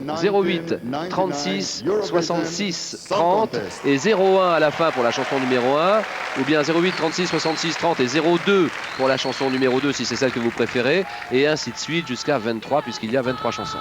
08 36 66 30 et 01 à la fin pour la chanson numéro 1, ou bien 08 36 66 30 et 02 pour la chanson numéro 2 si c'est celle que vous préférez, et ainsi de suite jusqu'à 23 puisqu'il y a 23 chansons.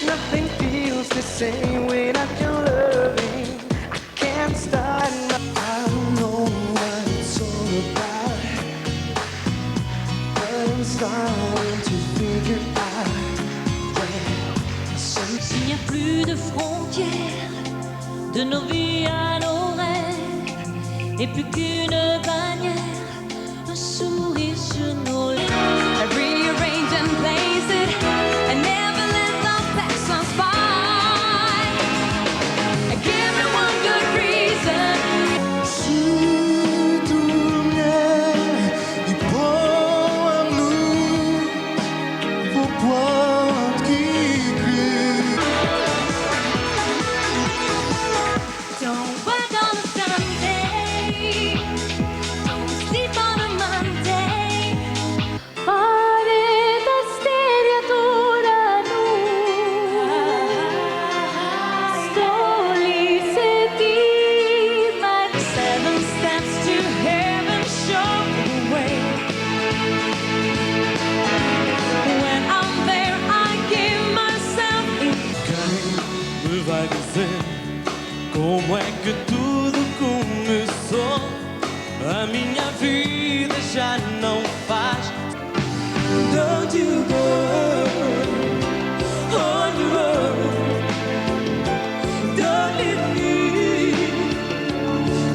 Nothing feels the same without your loving. I can't start. I don't know what it's all about, but I'm starting to figure out. Il n'y a plus de frontières de nos vies à nos rêves, et plus qu'une bannière, un sourire sur nos lèvres. I rearrange and place it, and never let the past us by. I give me one good reason. Souviens du pour nous, faut point qui crie. Don't work on a Sunday, don't sleep on a Monday. Fare tastiera tornano, slowly setting my 7 steps to heaven show the way. When I'm there, I give myself in. Me vai dizer como é que tudo começou. A minha vida já não faz. Don't you go on your own. Don't leave me.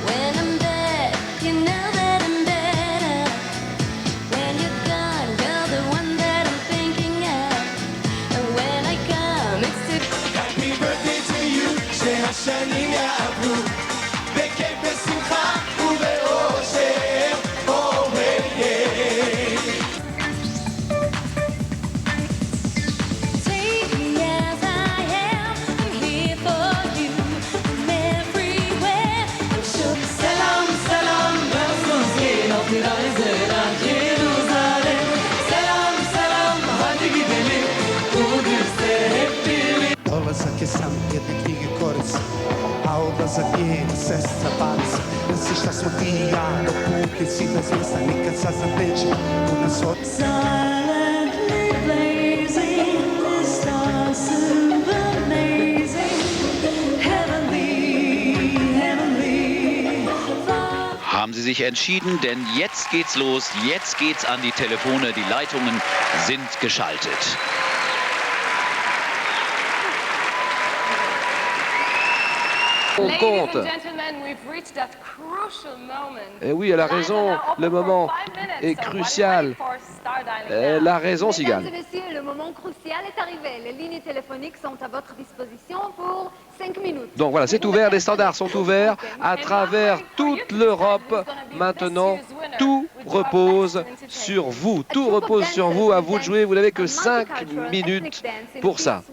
When I'm dead, you know that I'm better. When you're gone, you're the one that I'm thinking of. And when I come, it's to Happy birthday to you. שהשנים יעברו בכיף ושמחה ובאושר. Oh, hey, yeah. take me as I am. I'm here for you. I'm everywhere. I'm sure. Selam selam Mesut gel Abdülaziz'e Jerusalem. Selam selam hadi gidelim Kudüs'e hep birlikte. Dolazak je sam jedne knjige korici, a odlazak njen sestra palica. Misli šta smo ti i ja, dok puke si bez mjesta, nikad saznat neće u nas od... Silently blazing, the stars so amazing. Heavenly, heavenly. Haben Sie sich entschieden? Denn jetzt geht's los, jetzt geht's an die Telefone, die Leitungen sind geschaltet. On compte. Et oui, elle a raison, le moment est crucial. Elle a raison, Cigale. Mesdames et messieurs, le moment crucial est arrivé. Les lignes téléphoniques sont à votre disposition pour 5 minutes. Donc voilà, c'est ouvert, les standards sont ouverts à travers toute l'Europe. Maintenant, tout repose sur vous. Tout repose sur vous, à vous de jouer. Vous n'avez que 5 minutes pour ça.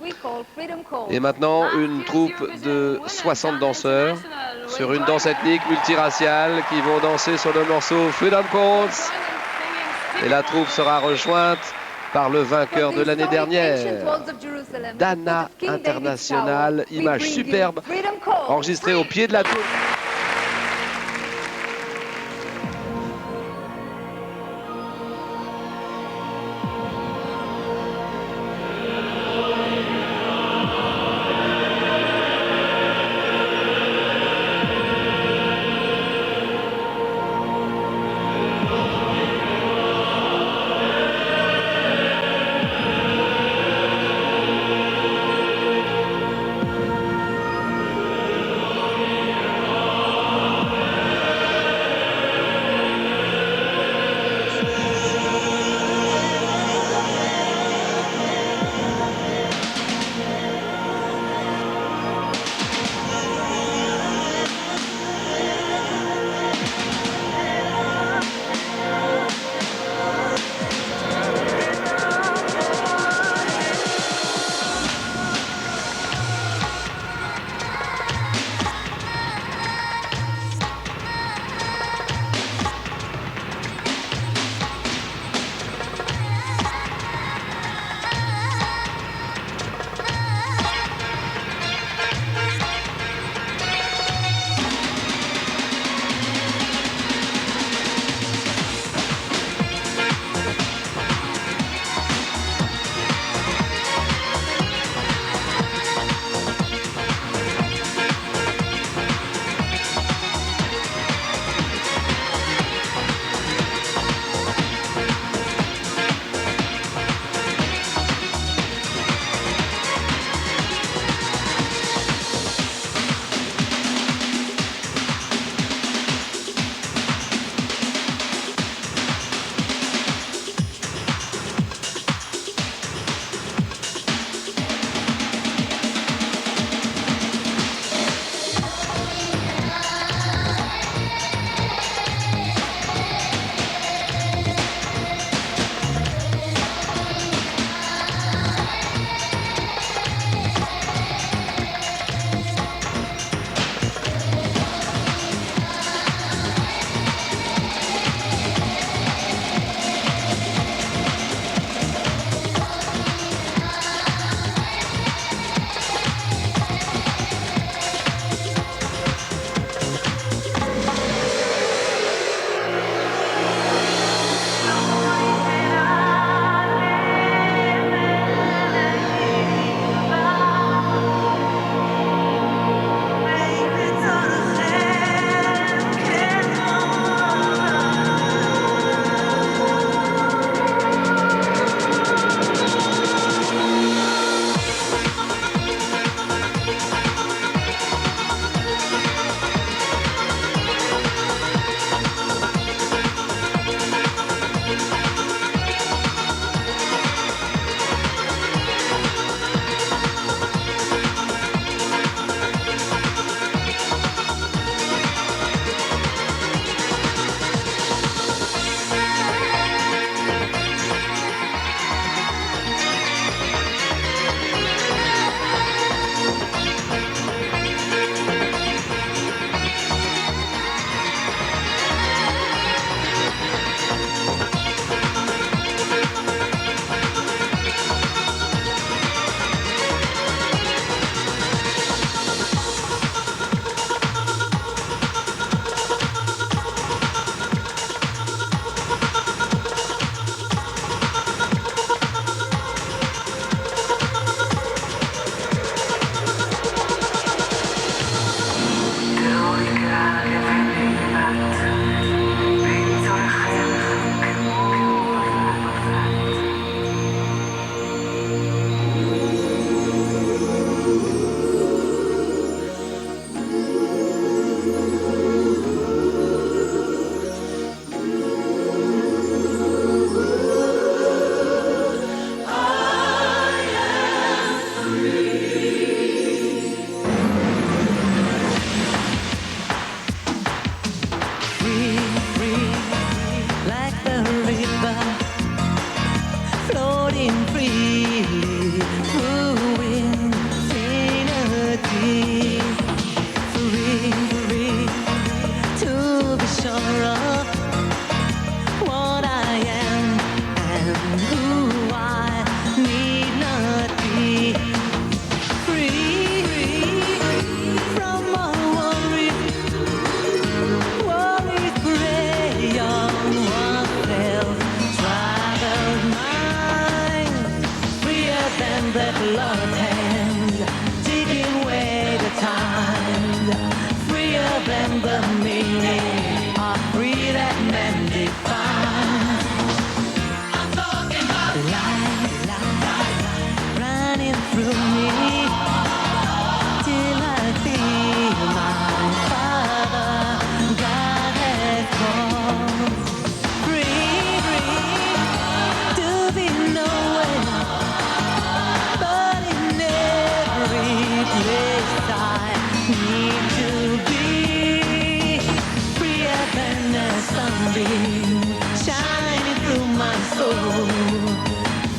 Et maintenant, une troupe de 60 danseurs sur une danse ethnique multiraciale qui vont danser sur le morceau Freedom Calls. Et la troupe sera rejointe par le vainqueur de l'année dernière, Dana International, image superbe, enregistrée au pied de la tour. soul.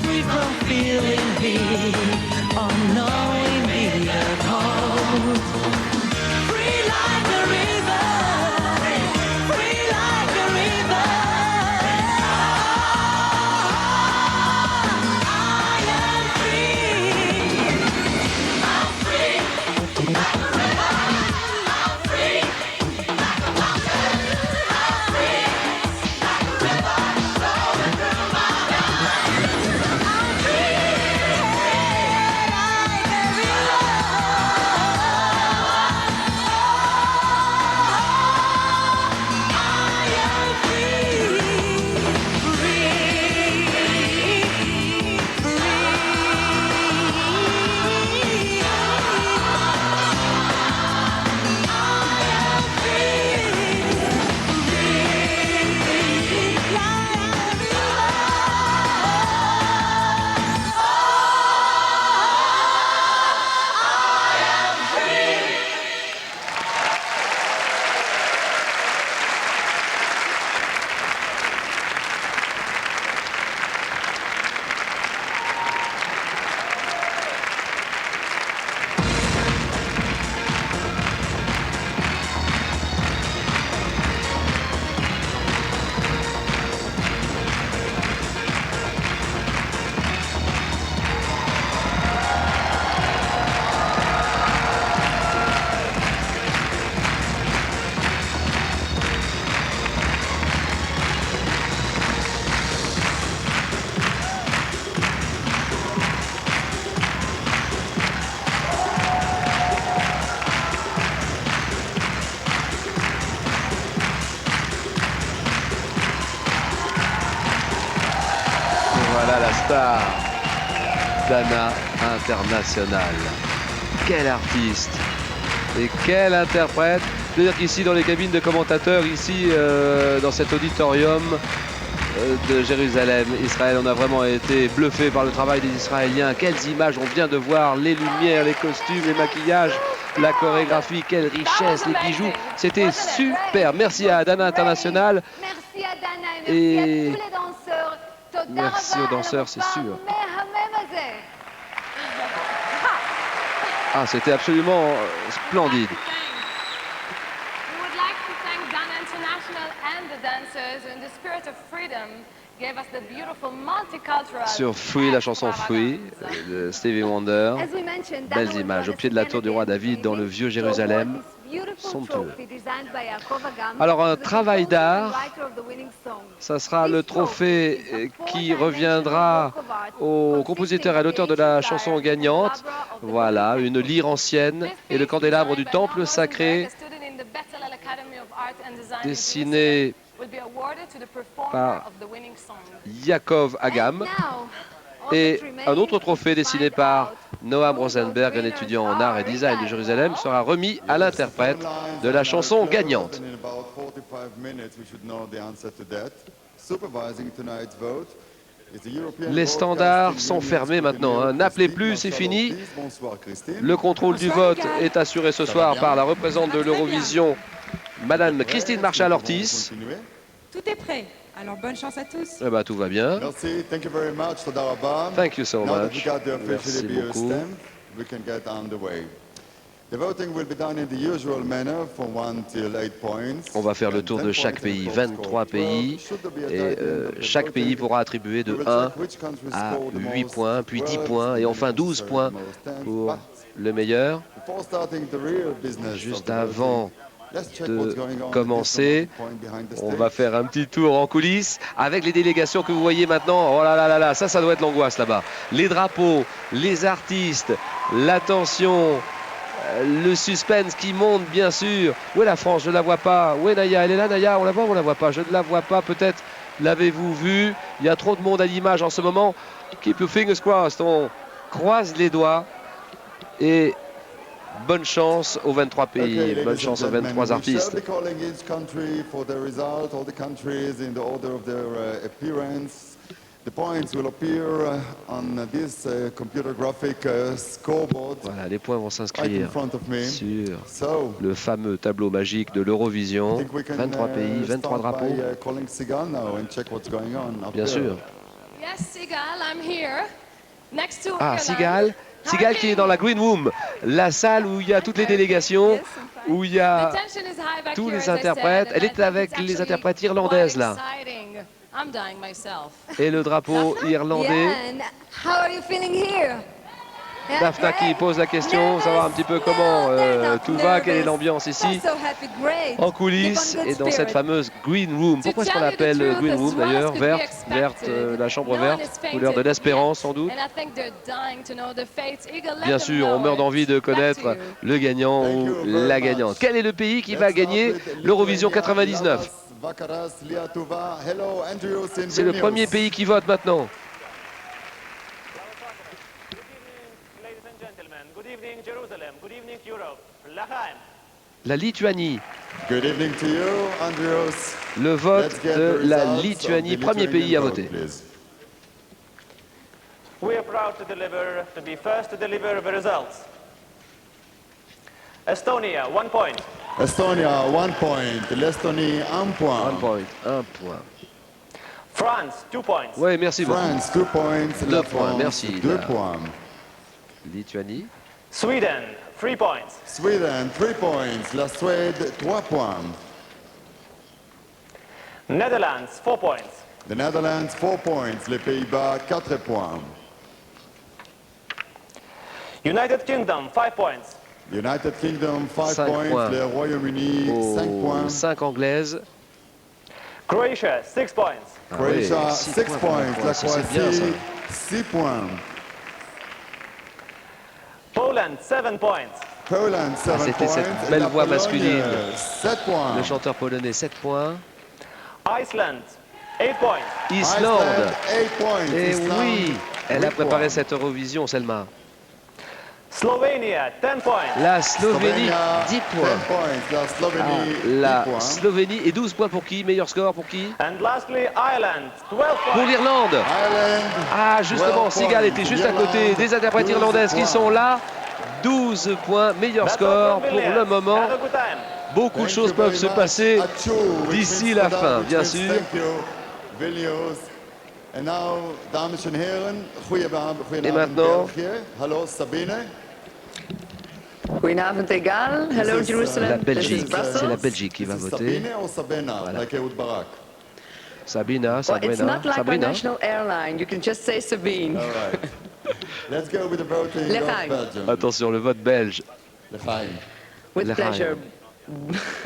Free from feeling heat, unknowingly cold. Free like a river, free like a river. I am free. I'm free like a river. I'm free like a mountain. I'm free like a river flowing through my veins. I'm free like a river. I am free, Voilà la star, Dana International. Quel artiste et quel interprète. C'est-à-dire qu'ici dans les cabines de commentateurs, ici dans cet auditorium de Jérusalem, Israël, on a vraiment été bluffé par le travail des Israéliens. Quelles images on vient de voir, les lumières, les costumes, les maquillages, la chorégraphie, quelle richesse, les bijoux. C'était super. Merci à Dana International. Merci à Dana et Et merci à tous les danseurs. merci aux danseurs, c'est sûr. Ah, c'était absolument splendide. We would like to thank Dana International and the dancers who, in the spirit of freedom, gave us the beautiful multicultural. Sur Free, la chanson Free de Stevie Wonder. Belles images au pied de la tour du roi David dans le vieux Jérusalem. Somptueux. Alors un travail d'art, ça sera le trophée qui reviendra au compositeur et à l'auteur de la chanson gagnante. Voilà, une lyre ancienne et le candélabre du temple sacré dessiné par Yaakov Agam. Et un autre trophée dessiné par Noam Rosenberg, un étudiant en art et design de Jérusalem, sera remis à l'interprète de la chanson gagnante. Les standards sont fermés maintenant, hein. N'appelez plus, c'est fini. Le contrôle du vote est assuré ce soir par la représentante de l'Eurovision, Madame Christine Marchal-Ortiz. Tout est prêt. Alors bonne chance à tous. Eh ben, tout va bien. Merci, thank you very much. Toda rabba. Thank you so Now that much. we got the official Merci debut beaucoup. stamp, we can get on the way. The voting will be done in the usual manner from 1 till 8 points. On va faire le tour de chaque pays, 23 pays, et chaque pays pourra attribuer de 1 à 8 points, puis 10 points, et enfin 12 points pour le meilleur. Before starting the real business Juste of the avant voting, let's check de what's going on commencer, at the point behind the on stage. va faire un petit tour en coulisses avec les délégations que vous voyez maintenant. Oh là là là là, ça doit être l'angoisse là-bas. Les drapeaux, les artistes, l'attention, le suspense qui monte bien sûr. Où est la France? Je ne la vois pas. Où est Naya? Elle est là, Naya? On la voit ou on la voit pas? Je ne la vois pas. Peut-être l'avez-vous vue? Il y a trop de monde à l'image en ce moment. Keep your fingers crossed. On croise les doigts et bonne chance aux 23 pays, Okay, bonne ladies chance and aux 23 gentlemen, we artistes. shall be calling each country for the result, all the countries in the order of their appearance. The points will appear on this computer graphic scoreboard Voilà, les points vont right in s'inscrire front of me. sur So, le fameux tableau magique de I l'Eurovision. think we can 23 pays, 23 start by drapeaux. calling Sigal now and check what's going on up Bien there. sûr. Yes, Sigal, I'm here. Next to Ah, Ireland. Sigal. Sigal qui est dans la Green Room, la salle où il y a toutes les délégations, où il y a The tension is high back tous here, les as I interprètes. said, Elle and I est think avec it's les actually interprètes quite irlandaises là. exciting. I'm dying myself. Et le drapeau irlandais. Yeah, and how are you feeling here? Yeah, Daphna qui great. pose la question, savoir un petit peu comment tout va, quelle est l'ambiance ici, So happy, great. en coulisses Keep on good et dans cette spirit. fameuse Green Room. Pourquoi est-ce qu'on l'appelle Green Room d'ailleurs? Verte, la chambre verte, couleur de l'espérance sans doute. And I think they're dying to know the fate. Eagle, let Bien them sûr, know on meurt it. d'envie de Back to connaître you. le gagnant ou la gagnante. Quel est le pays qui va gagner l'Eurovision 99? C'est le premier pays qui vote maintenant. La Lituanie. Good evening to you, Andrius. Le vote Let's get de the la results of Lituanie, the premier pays à Lithuanian voter. vote, please. We are proud to be first to deliver the results. Estonia, 1 point. Estonia, 1 point. L'Estonie, 1 point. 1 point, 1 point. France, 2 points. Oui, merci beaucoup. France, 2 points. 2 La points, France, merci. 2 La points. Sweden, Lituanie. 3 points. Sweden, 3 points. La Suède, 3 points. Netherlands, 4 points. The Netherlands, 4 points. Les Pays-Bas, 4 points. United Kingdom, 5 points. United Kingdom, 5 5 points. points. Le Royaume-Uni, 5 points. 5 anglaises. Croatia, 6 points. Ah oui, Croatia, 6 6 points. points. La Ça, c'est bien, ça. Croatie, 6 points. Poland, 7 points. Poland, 7 C'était points. cette belle La voix Pologne, masculine. 7 points. Le chanteur polonais, 7 points. Iceland, 8 points. Islande. Iceland, 8 points. Et Islande, oui, elle a 8 préparé points. cette Eurovision, Selma. Slovenia, 10 points. La Slovénie, Slovenia, 10 10 points. points. La Ah, Slovénie, 10 la points. Slovénie et 12 points pour qui? Meilleur score pour qui? And lastly, Ireland, 12 Pour points. l'Irlande. Ireland, Ah, justement, 12 Sigal points. était juste à côté Irlande, des interprètes 12 irlandaises qui points. sont là. 12 points, meilleur That's score all from pour Vilnius. le moment. Have a good time. Beaucoup de Thank choses you peuvent very se much. passer Achoo, which d'ici means la for fin, that, which bien means sûr. Thank you, Vilnius. En nou, dames en heren, goedenavond maintenant- België. Hallo Sabine. Goedenavond Egal. Hello This is, Jerusalem. La This is Belgique, Brussels. c'est la Belgique qui va Is it voter. Sabine ou Sabena, Voilà. like Ehud Barak? Sabina, Well, it's Sabrina, not like Sabrina. our national airline. You can just say Sabine. All right. Let's go with the voting L'Echaim. of Belgium. Attention, le vote belge. L'Echaim. With L'Echaim. pleasure.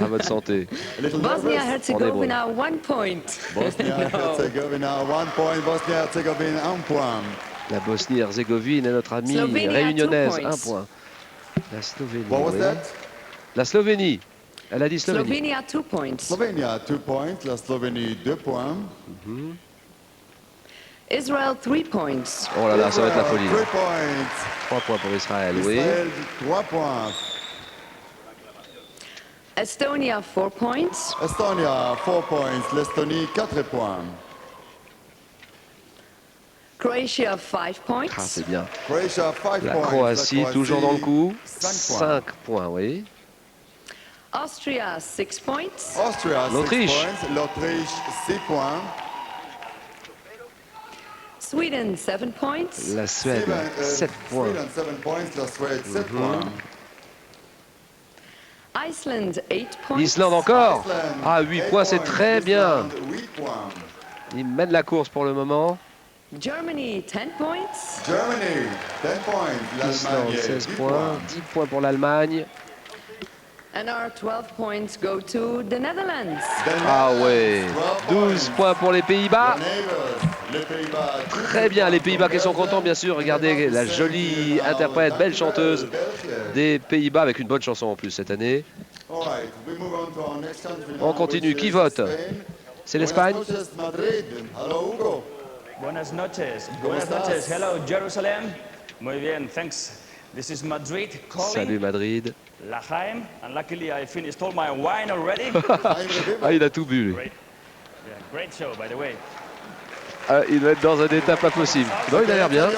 À votre santé. A little nervous? Bosnia-Herzegovina, 1 point. Bosnia-Herzegovina, 1 point. Bosnia-Herzegovina, 1 point. La Bosnie-Herzégovine est notre amie Slovenia, réunionnaise, 2 points. 1 point. La Slovénie. What was oui. that? La Slovénie. Elle a dit Slovénie. Slovenia, 2 points. Slovenia, 2 points. La Slovénie, 2 points. Israel, 3 points. Oh là là, ça va être la Israel, folie. 3 points. 3 points pour Israël, oui. Israël, 3 points. Estonia, 4 points. Estonia, 4 points. L'Estonie, 4 points. Croatia, 5 Ah, points. c'est bien. Croatia, 5 La points. Croatie, toujours dans le coup. 5 points. 5 points, oui. Austria, 6 points. Austria, 6 L'Autriche. points. L'Autriche, 6 points. Sweden, 7 points. La Suède, 7 points. Sweden, 7 points. La Suède, 7 points. Iceland, 8 points. L'Islande encore. Iceland, Ah, 8 8 points, c'est points. très bien. Iceland, 8 points. Il mène la course pour le moment. Germany, 10 points. Germany, 10 points. Islande, L'Allemagne, 16 10 points. 10 points pour l'Allemagne. And our 12 points go to the Netherlands. Ah ouais. 12 12 points pour les Pays-Bas. Les Pays-Bas, Très bien, les Pays-Bas qui sont contents, bien sûr. Regardez la jolie interprète, belle chanteuse des Pays-Bas avec une bonne chanson en plus cette année. On continue. Qui vote? C'est l'Espagne? Hello, Hugo. Buenas noches. Buenas noches. Hello, Jerusalem. Muy bien, thanks. This is Madrid calling. Salut Madrid. L'Echaim. And luckily I finished all my wine already. Ah, il a tout bu, lui. Great. Yeah, great show, by the way. Ah, il doit être dans un état pas possible. Non, il a l'air bien.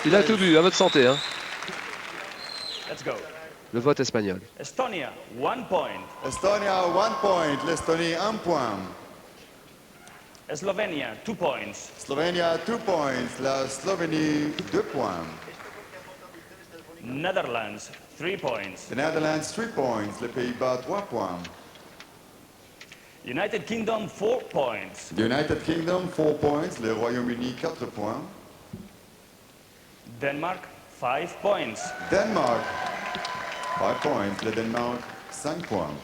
Il a tout bu. À votre santé. Hein. Let's go. Le vote espagnol. Estonia, 1 point. Estonia, 1 point. L'Estonie, 1 point. Slovenia, 2 points. Slovenia, 2 points. La Slovénie, 2 points. Netherlands, 3 points. The Netherlands, 3 points. Les Pays-Bas, 3 points. United Kingdom, 4 points. The United Kingdom, 4 points. Le Royaume-Uni, 4 points. Denmark, 5 points. Denmark, 5 points. Le Danemark, 5 points.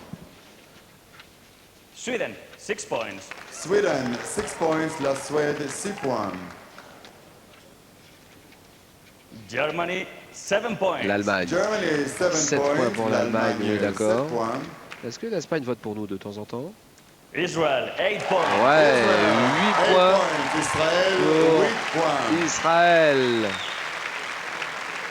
Sweden, 6 points. Sweden, 6 points. La Suède, 6 points. Germany, 7 points. L'Allemagne. Germany, 7 7 points points. pour l'Allemagne, L'Allemagne, d'accord. 7 points. Est-ce que l'Espagne vote pour nous de temps en temps? Israel, 8 points. Ouais, 8 8 points points. Israël, pour 8 points. Israël.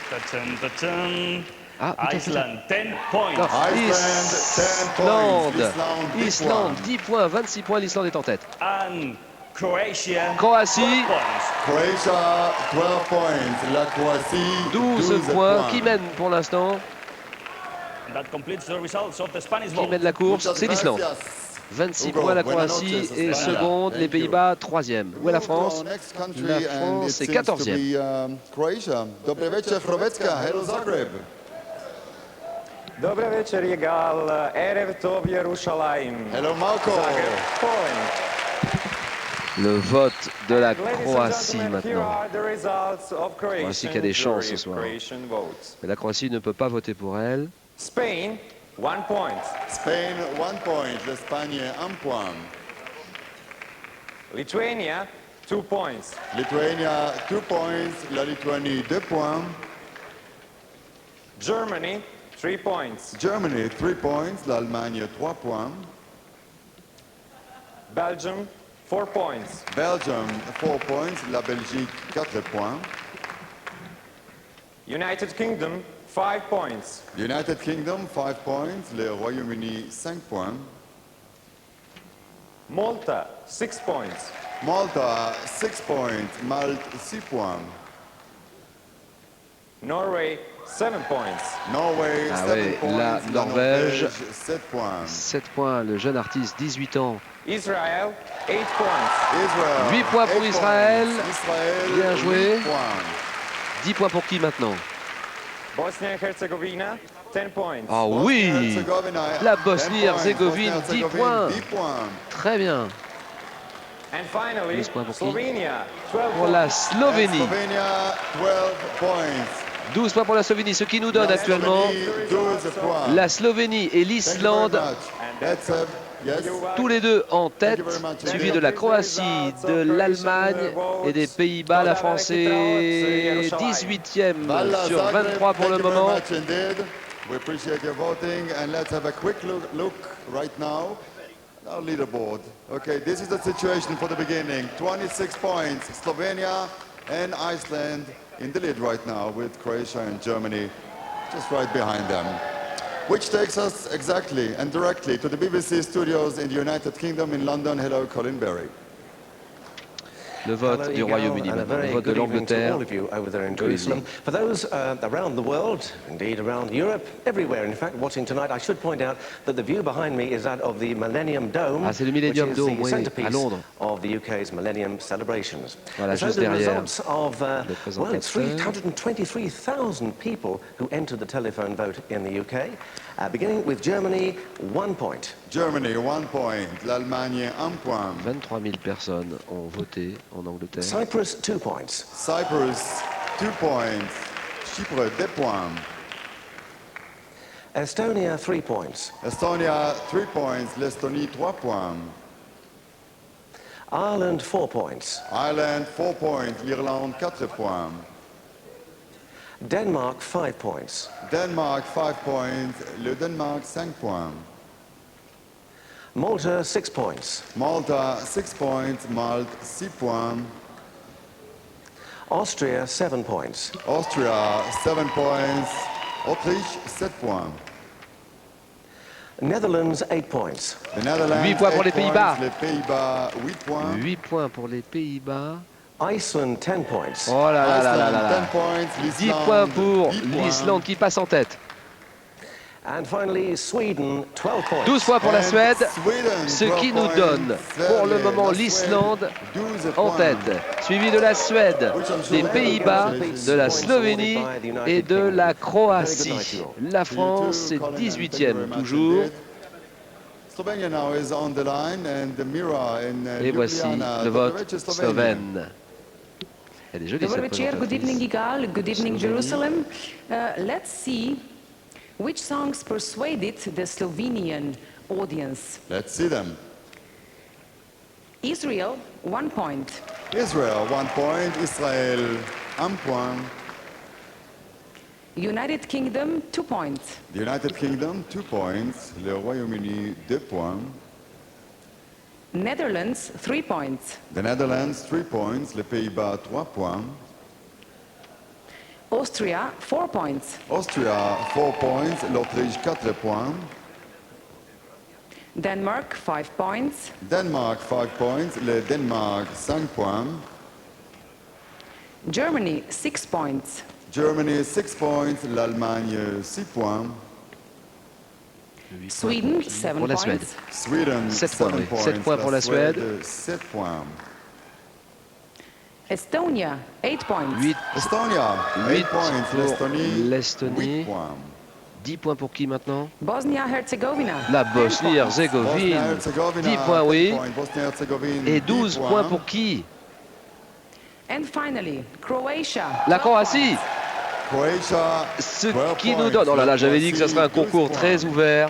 Ta-tan, ta-tan. Ah, putain, Iceland, 10 points. Non, Iceland, 10 points. Islande, Islande, 10 points, 26 points, l'Islande est en tête. And Croatia, Croatie, 12 points. Croatia, 12 points. La Croatie, 12 points. Qui mène pour l'instant? And that completes the results of the Spanish Qui vote. mène la course? Muchas C'est l'Islande. gracias. 26 Hugo, points la buenas Croatie noches, et España. seconde, les Thank you. Pays-Bas 3e. Où est la France? Next country, La and France it est seems to 14e. be, Croatia. Dobre večer, Hrvatska. Hello, Zagreb. Dobre večer, Igal. Erev Tov, Yerushalayim. Hello, Marco. Zagreb, Poland. Le vote de la Ladies and Croatie gentlemen, here maintenant. are the results of Croatian Croatie qui a des chances ce jury soir. Croatian votes. Mais la Croatie ne peut pas voter pour elle. Spain, 1 point. Spain, 1 point. L'Espagne, 1 point. Lithuania, 2 points. Lithuania, 2 points. La Lituanie, 2 points. Germany, 3 points. Germany, 3 points. L'Allemagne, 3 points. Belgium, 4 points. Belgium, 4 points. La Belgique, 4 points. United Kingdom, 5 points. United Kingdom, 5 points. Le Royaume-Uni, 5 points. Malta, 6 points. Malta, 6 points. Malte, 6 points. Norway, 7 points. Norway, Ah 7 ouais, points. la Norvège, 7 points. 7 points, le jeune artiste, 18 ans. Israel, 8 points. Israel, 8 points pour 8 Israël. points. Israël, Bien joué. 8 points. 10 points pour qui maintenant? Bosnia and Herzegovina, 10 points. Ah oui, Bosnie-Herzégovine, la 10 Bosnie-Herzégovine, points. 10 points. 10 points. Très bien. And finally, 12 points pour qui? Slovenia, 12 Pour la points. Slovénie. Slovenia, 12 points. 12 points pour la Slovénie, ce qui nous donne La actuellement Slovénie, 12 points. la Slovénie et Thank you very l'Islande, much. That's it. Yes. tous les deux en tête, suivis de la Croatie, de l'Allemagne et des Pays-Bas. La France est 18e Voilà, sur Zagreb, 23 pour thank le you very moment. much indeed. We appreciate your voting, and let's have a quick look right now. Our leaderboard. Okay, this is the situation for the beginning. 26 points. Slovenia and Iceland in the lead right now, with Croatia and Germany just right behind them. Which takes us exactly and directly to the BBC studios in the United Kingdom in London. Hello, Colin Berry. Le vote du Royaume-Uni maintenant, le vote de l'Angleterre. All of you over there in Jerusalem. For those around the world, indeed around Europe, everywhere, in fact, watching tonight, I should point out that the view behind me is that of the Millennium Dome, Ah, c'est le Millennium which is Dome, the oui, centerpiece à Londres. of the UK's Millennium celebrations. Voilà, So juste the derrière results of, le well, it's présentateur. 323,000 people who entered the telephone vote in the UK, beginning with Germany, 1 point. Germany, 1 point. L'Allemagne, 1 point. 23 000 personnes ont voté en Angleterre. Cyprus, 2 points. Cyprus, 2 points. Chypre, 2 points. Estonia, 3 points. Estonia, 3 points. L'Estonie, 3 points. Ireland, 4 points. Ireland, 4 points. L'Irlande, 4 points. Denmark, 5 points. Denmark, 5 points. Le Danemark, 5 points. Malta, 6 points. Malta, 6 points. Malte, 6 points. Austria, 7 points. Austria, 7 points. Autriche, 7 points. Netherlands, 8 points. The Netherlands, 8 points pour les 8 Pays-Bas. points. Les Pays-Bas, 8 points. 8 points pour les Pays-Bas. Iceland, 10 points. Oh là là là là Iceland, là là. 10 points. 10 points pour 10 points. l'Islande qui passe en tête. And finally, Sweden, 12 points. 12 points pour la Suède, Sweden, ce 12 qui nous points. donne pour le Fairly. moment La l'Islande Suède, 12 en points. tête, suivi de la Suède, des Pays-Bas, de la Slovénie et de la Croatie. La France est 18e toujours. Slovenia now is on the line and Mira in Et voici Ljubljana. le vote Dobroveče, Slovenija. slovène. Elle est jolie Dobro cette večer, good evening présentatrice. Igal, good evening Jerusalem. Let's see which songs persuaded the Slovenian audience. Let's see them. Israel, 1 point. Israel, 1 point. Israel, 1 point. United Kingdom, 2 points. The United Kingdom, 2 points. Le Royaume-Uni, 2 points. Netherlands, 3 points. The Netherlands, 3 points. Les Pays-Bas, 3 points. Austria, 4 points. Austria, 4 points. L'Autriche, 4 points. Denmark, 5 points. Denmark, 5 points. Le Danemark, 5 points. Germany, 6 points. Germany, 6 points. L'Allemagne, 6 points. Sweden, 7 Pour la Suède. points. Sweden, 7 points, oui. 7 points pour la Suède. 7 points. Estonia, 8 points. 8 Estonia, 8 points. pour l'Estonie. 8 points. 10 points pour qui maintenant? Bosnia-Herzegovina. La 10 points. Bosnie-Herzégovine. Bosnie-Herzégovine, 10 points, oui. Bosnie-Herzégovine, Et 10 12 points pour qui? And finally, Croatia. La 12 Croatie. Croatia, Ce 12 qui nous points. donne, oh là là, j'avais dit que ce Croatie, serait un 12 concours points. très ouvert.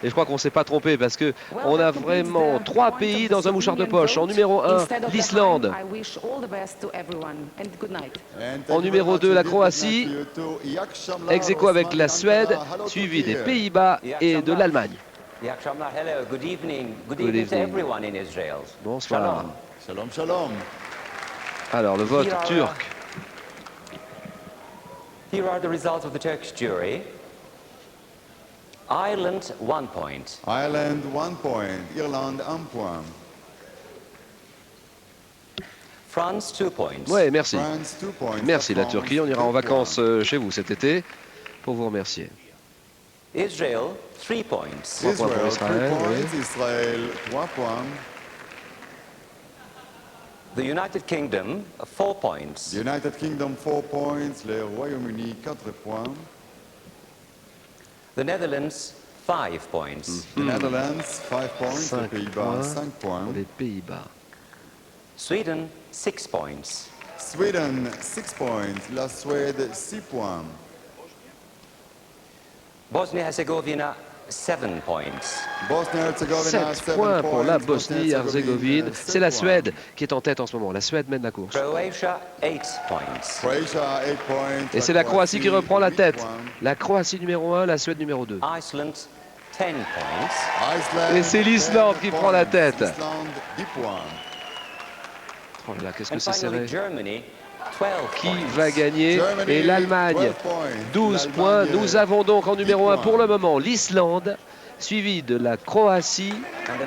Et je crois qu'on ne s'est pas trompé parce que on a vraiment 3 pays dans un mouchoir de poche. En numéro 1, l'Islande. I wish all the best to everyone and good night. En numéro 2, la Croatie. Ex aequo avec la Suède, suivi des Pays-Bas et de l'Allemagne. Yak Shamlar, hello, good evening. Good Good evening to evening. everyone in Israel. Bonsoir. Shalom, shalom. Alors, le vote Here are- turc. Here are the results of the Turkish jury. Ireland, 1 point. Ireland, 1 point. Irlande, 1 point. France, 2 points. Ouais, merci. France, 2 points. Merci la France, Turquie. On ira 2 en vacances chez vous cet été pour vous remercier. Israel, 3 points. 3 points pour Israel, 3 Israël. points. Oui. Israël, 3 points. The United Kingdom, 4 points. The United Kingdom, 4 points. Le Royaume-Uni, 4 points. The Netherlands, 5 points. The Netherlands, 5 points. Les 5 Pays-Bas, points 5 points. pour les Pays-Bas. Sweden, 6 points. Sweden, 6 points. La Suède, 6 points. Bosnia-Herzegovina, 7 points. Bosnie-Herzégovina, 7 7 points pour la Bosnie-Herzégovine, Bosnie-Herzégovine. 7 C'est la points. Suède qui est en tête en ce moment. La Suède mène la course. Croatia, 8 points. Croatia, 8 points. Et c'est la Croatie qui reprend la 8 tête. points. La Croatie numéro 1, la Suède numéro 2. Iceland, 10 points. Iceland, Et c'est l'Islande 10 qui prend la points. tête. Islande, 10 points. Oh là là, qu'est-ce que And c'est finally, serré. Germany, 12 Qui points. va gagner? Germany, Et l'Allemagne, 12 points. 12 points. L'Allemagne, Nous avons donc en numéro 1 10 pour points. le moment l'Islande, suivi de la Croatie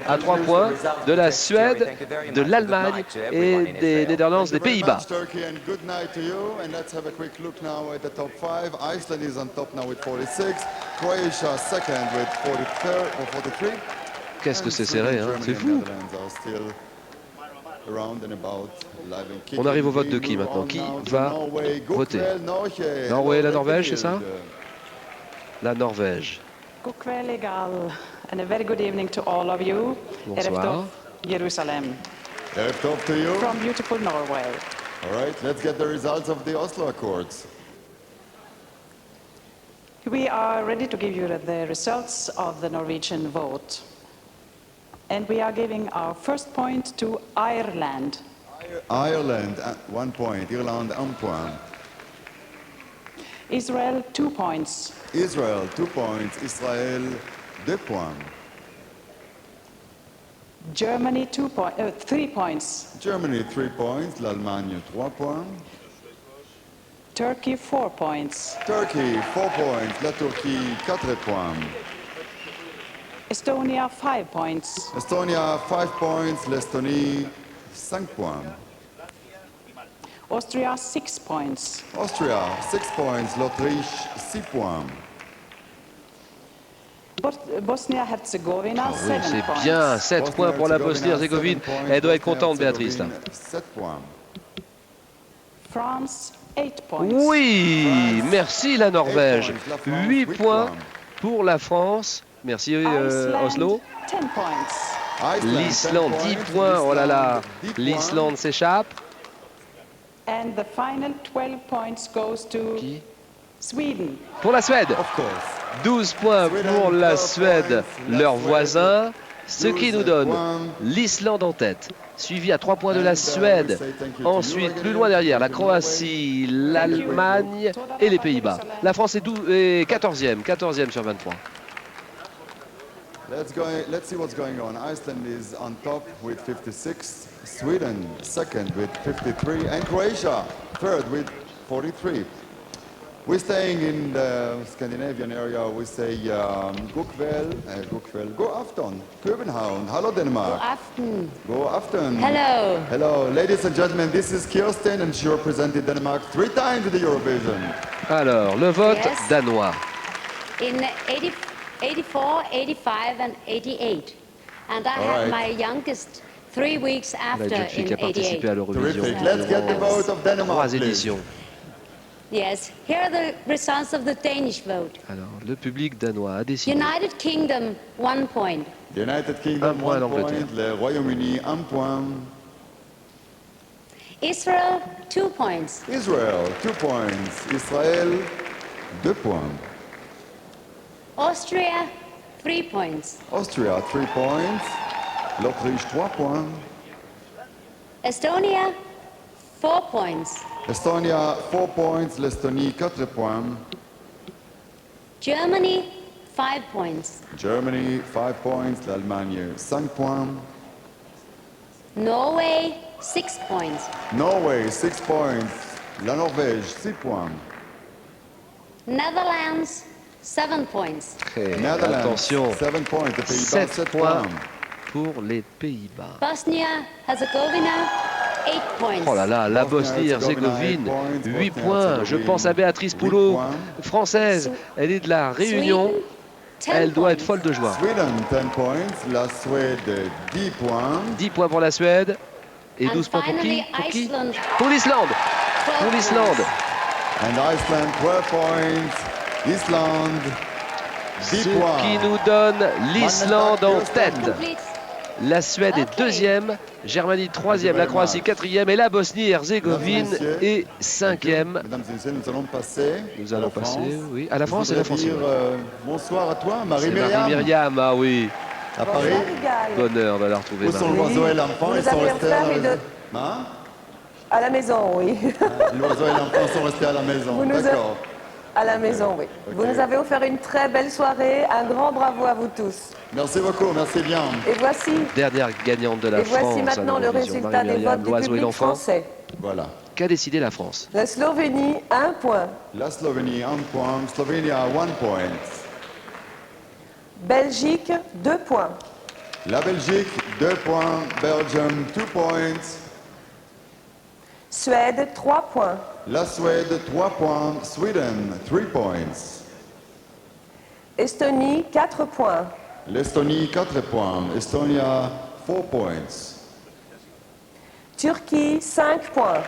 à 3 points, de la Suède, de l'Allemagne et des Netherlands, des Pays-Bas. Thank you very much, Turkey, and good night to you. And let's have a quick look now at the top 5. Iceland is on top now with 46. Croatia second with 43. Qu'est-ce que And c'est Sweden, serré, hein? Germany C'est and fou. Netherlands are still around and about, live and kicking. On arrive au vote de qui We move maintenant? on Qui now to va Norway. voter? Gokvel, Norge. Norway et la Hello, Norvège, c'est ça? Beckfield. La Norvège. God kväll, Egal, and a very good evening to all of you. Bonsoir. Ereftov, Jerusalem, Erev Tov to you. from beautiful Norway. All right, let's get the results of the Oslo Accords. We are ready to give you the results of the Norwegian vote. And we are giving our first point to Ireland. Ireland, 1 point. Irlande, 1 point. Israel, 2 points. Israel, 2 points. Israel, 2 points. Germany, 3 points. Germany, 3 points. L'Allemagne, 3 points. Turkey, 4 points. Turkey, 4 points. La Turquie, 4 points. Estonia, 5 points. Estonia, 5 points. L'Estonie, 5 points. Austria, 6 points. Austria, 6 points. L'Autriche, 6 points. Bosnia-Herzegovina, Oui, 7 c'est points. bien. 7 points pour la Bosnie-Herzégovine. Elle doit être contente, Béatrice, là. 7 points. France, 8 points. Oui, merci la Norvège. 8 points. 8 points pour la France. Merci Oslo. 10 points. L'Islande, 10 points. Oh là là, l'Islande s'échappe. And the final 12 points goes to Sweden. Pour la Suède, 12 points pour la Suède, leur voisin, ce qui nous donne l'Islande en tête, suivi à 3 points de la Suède. Ensuite, plus loin derrière, la Croatie, l'Allemagne et les Pays-Bas. La France est 14e sur 23. Let's see what's going on. Iceland is on top with 56, Sweden second with 53, and Croatia third with 43. We're staying in the Scandinavian area. We say go afton, København. Hello, Denmark. Go afton. Hello. Hello, ladies and gentlemen. This is Kirsten, and she represented Denmark 3 times in the Eurovision. Alors, le vote Yes. danois. In 84, 85 and 88. And I All had right. my youngest 3 weeks La after jeune fille qui in a participé à 88. l'Eurovision. Terrific. Let's get the vote of Denmark, 3 please. éditions. Yes, here are the results of the Danish vote. Alors, le public danois a décidé. United Kingdom, 1 point. The United Kingdom, Un point 1 l'Angleterre. point. Le Royaume-Uni, 1 point. Israel, 2 points. Israel, 2 points. Israël, 2 points. Austria, 3 points. Austria, 3 points. L'Autriche, 3 points. Estonia, 4 points. Estonia, 4 points. L'Estonie, 4 points. Germany, 5 points. Germany, 5 points. L'Allemagne, 5 points. Norway, 6 points. Norway, 6 points. La Norvège, 6 points. Netherlands, 7 points. Netherlands, Attention, 7 points. Les Pays-Bas, 7 7 points points. pour les Pays-Bas. Bosnia-Herzegovina, 8 points. Oh là là, la Bosnie-Herzégovine, 8 points. Je pense à Béatrice Poulot, française. Elle est de la Réunion. Elle doit être folle de joie. Sweden, 10 points. La Suède, 10 points. 10 points pour la Suède. Et 12 points pour qui? Pour qui? Pour l'Islande. Pour l'Islande. And Iceland, 12 points. Islande, 10 Ce points. qui nous donne l'Islande en tête. La Suède est 2e, Germanie 3e, la Croatie 4e et la Bosnie-Herzégovine est 5e. Mesdames et messieurs, nous allons passer. Nous allons passer, oui, à la Je France et la voudrais France. dire, bonsoir à toi, C'est Marie-Myriam. Marie-Myriam, ah oui. À Paris. Bonheur de la retrouver. Où sont Marie. l'oiseau et l'enfant? Vous Ils sont avez restés offert à une- la... Hein? À la maison, oui. L'oiseau et l'enfant sont restés à la maison. Vous nous a- D'accord. À la maison, oui. Vous nous avez offert une très belle soirée. Un grand bravo à vous tous. Merci beaucoup, merci bien. Et voici, Dernière gagnante de la et France. voici maintenant à le l'Eurovision. résultat des Marie-Myriam, votes du l'oiseau et public l'enfant. français. Voilà. Qu'a décidé la France? La Slovénie, 1 point. La Slovénie, 1 point. Slovenia, 1 point. Belgique, 2 points. La Belgique, 2 points. Belgium, 2 points. Suède, 3 points. La Suède, 3 points. Sweden, 3 points. Estonie, 4 points. L'Estonie, 4 points. Estonia, 4 points. Turquie, 5 points.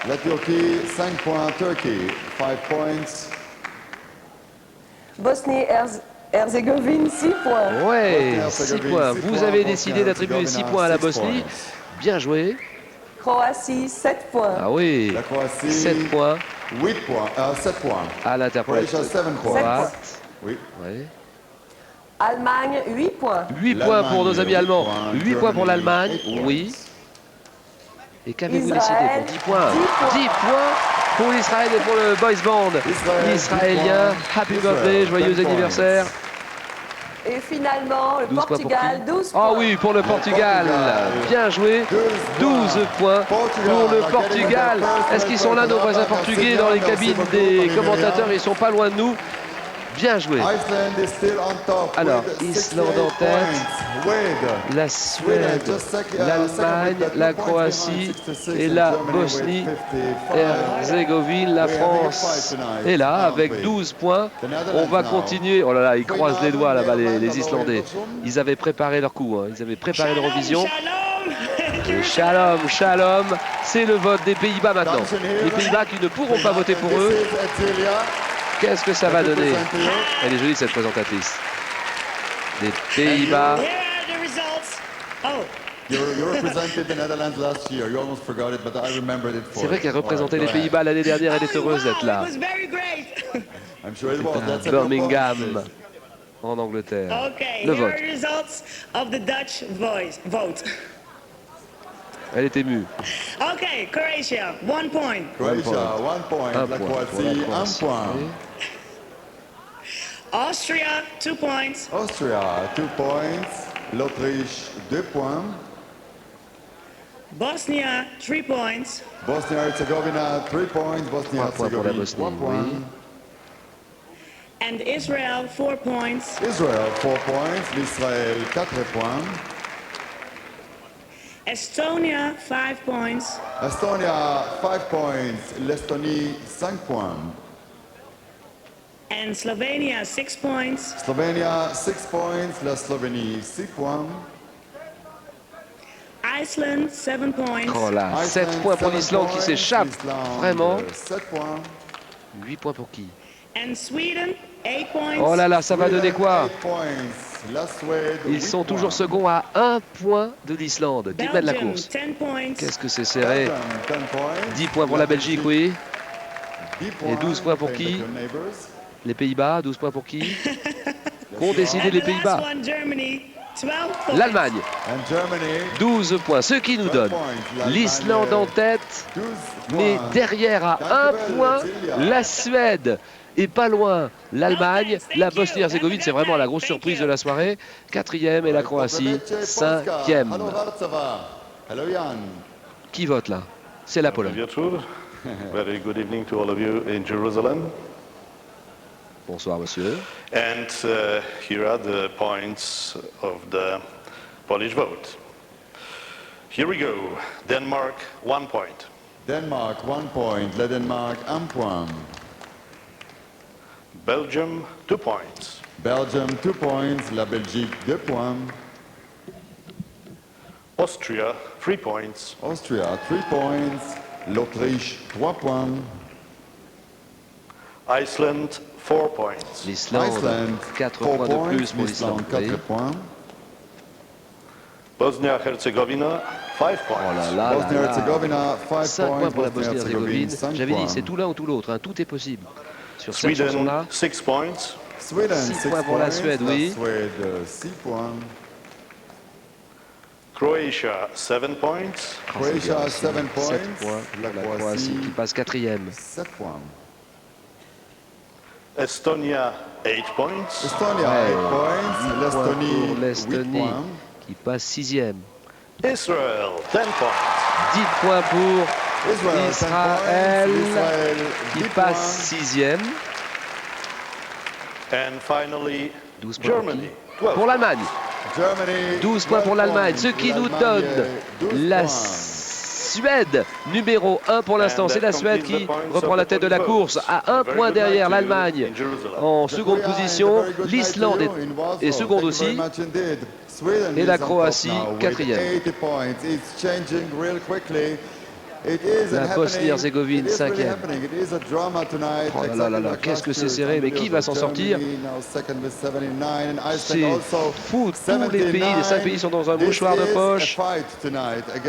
La Turquie, 5 points. Turkey, 5 points. Bosnie-Herzégovine, 6 points. Ouais, Bosnie-Herzégovine, 6 points. 6 Vous points. avez décidé d'attribuer 6 points à la Bosnie-Herzégovine, Bosnie. 6 Bien joué. Croatie, 7 points. Ah oui. La Croatie, 7 points 8 points. 7 points. à l'interprète Croatia, 7 points. croate. Oui. Ouais. Allemagne, 8 points. 8 points pour nos amis L'Allemagne, allemands. 8 8 points pour Germany, l'Allemagne, 8 points. oui. Et qu'avez-vous décidé Israël, pour 10 points 10 points. 10 points pour l'Israël et pour le boys band. Israël, Israélien, 10 points. happy Israël, birthday, joyeux 10 points. anniversaire. Et finalement, le 12 points pour Portugal, qui? 12 points. Ah oui, pour le Portugal. Bien joué. 12 points pour le Portugal. Est-ce qu'ils sont là, nos voisins portugais, dans les cabines des commentateurs? Ils sont pas loin de nous. Bien joué. Iceland is still on top. Alors, with Islande en 68 tête, points. With la Suède, l'Allemagne, la Croatie et la Bosnie-Herzégovine. La France est là avec 12 points. On va continuer. Oh là là, ils croisent les doigts là-bas, les Islandais. Ils avaient préparé leur coup, hein. Ils avaient préparé l'Eurovision. Et shalom, shalom, c'est le vote des Pays-Bas maintenant. Les Pays-Bas qui ne pourront pas voter pour eux. Qu'est-ce que ça va donner? Elle est jolie cette présentatrice. Les Pays-Bas. C'est vrai qu'elle représentait les Pays-Bas l'année dernière, elle est heureuse d'être là. C'est à Birmingham, en Angleterre. Le vote. Elle est émue. Okay, Croatia, 1 point. Croatia, 1 point. La Croatie, 1 point. Austria, 2 points. Austria, 2 points. L'Autriche, 2 points. Bosnia, 3 points. Bosnia-Herzegovina, 3 points. Bosnia-Herzegovina, 3 points. And Israel, 4 points. Israel, 4 points. L'Israël, 4 points. Estonia, 5 points. Estonia, 5 points. L'Estonie, 5 points. And Slovenia, 6 points. Slovenia, 6 points. La Slovénie, 6 points. Iceland, 7 points. Oh là, 7 points pour l'Islande qui s'échappe. Vraiment. 7 points. 8 points pour qui? And Sweden, 8 points. Oh là là, ça va donner quoi? 8 points. La Suède, Ils sont toujours seconds à 1 point de l'Islande, qui mène la course. Qu'est-ce que c'est serré? 10 points pour la Belgique, oui. Et 12 points pour qui? Les Pays-Bas, 12 points pour qui? Qu'ont décidé les Pays-Bas? L'Allemagne, 12 points, ce qui nous donne l'Islande en tête, mais derrière à 1 point, la Suède. Et pas loin, l'Allemagne, la Bosnie-Herzégovine, c'est vraiment la grosse surprise de la soirée. 4e et la Croatie, 5e. Qui vote là? C'est la Pologne. Very good evening to all of you in Jerusalem. Bonsoir, monsieur. And here are the points of the Polish vote. Here we go. Denmark, 1 point. Denmark, 1 point. La Danemark, 1 point. Belgium, 2 points. Belgium, 2 points. La Belgique, 2 points. Austria, 3 points. Austria, 3 points. L'Autriche, 3 points. Iceland, 4 points. L'Islande, 4 points de plus pour l'Islande. 4 points. Bosnia-Herzegovina, 5 points. Oh là là, Bosnia-Herzegovina, 5 points pour la Bosnie-Herzégovine. J'avais dit, c'est tout l'un ou tout l'autre, hein. Tout est possible. Sur cette Sweden, chanson-là, 6 points. 6 points pour la Suède, oui. La Suède, 6 points. Croatia, 7 points. Croatia, 7 points. 7 points La pour la Croatie qui passe 4e. 7 points. Estonia, 8 points. Estonia, 8 points. L'Estonie, Pour 8 l'Estonie points. qui passe 6e. Israel, 10 points. 10 points pour Israel, Israël Israël, qui 10 passe 6e. And finally, 12 points pour Germany, qui? 12 Pour l'Allemagne. Germany, 12 points pour l'Allemagne, ce points. qui nous L'Allemagne, donne 12 la points. Suède, numéro 1 pour l'instant. C'est la Suède qui reprend la tête de la course à 1 point derrière l'Allemagne en seconde position. L'Islande est seconde aussi. Et la Croatie, 4e. La Bosnie-Herzégovine, 5e. Oh là là là, qu'est-ce que c'est serré, mais qui va s'en sortir? C'est fou, tous les pays, les 5 pays sont dans un mouchoir de poche.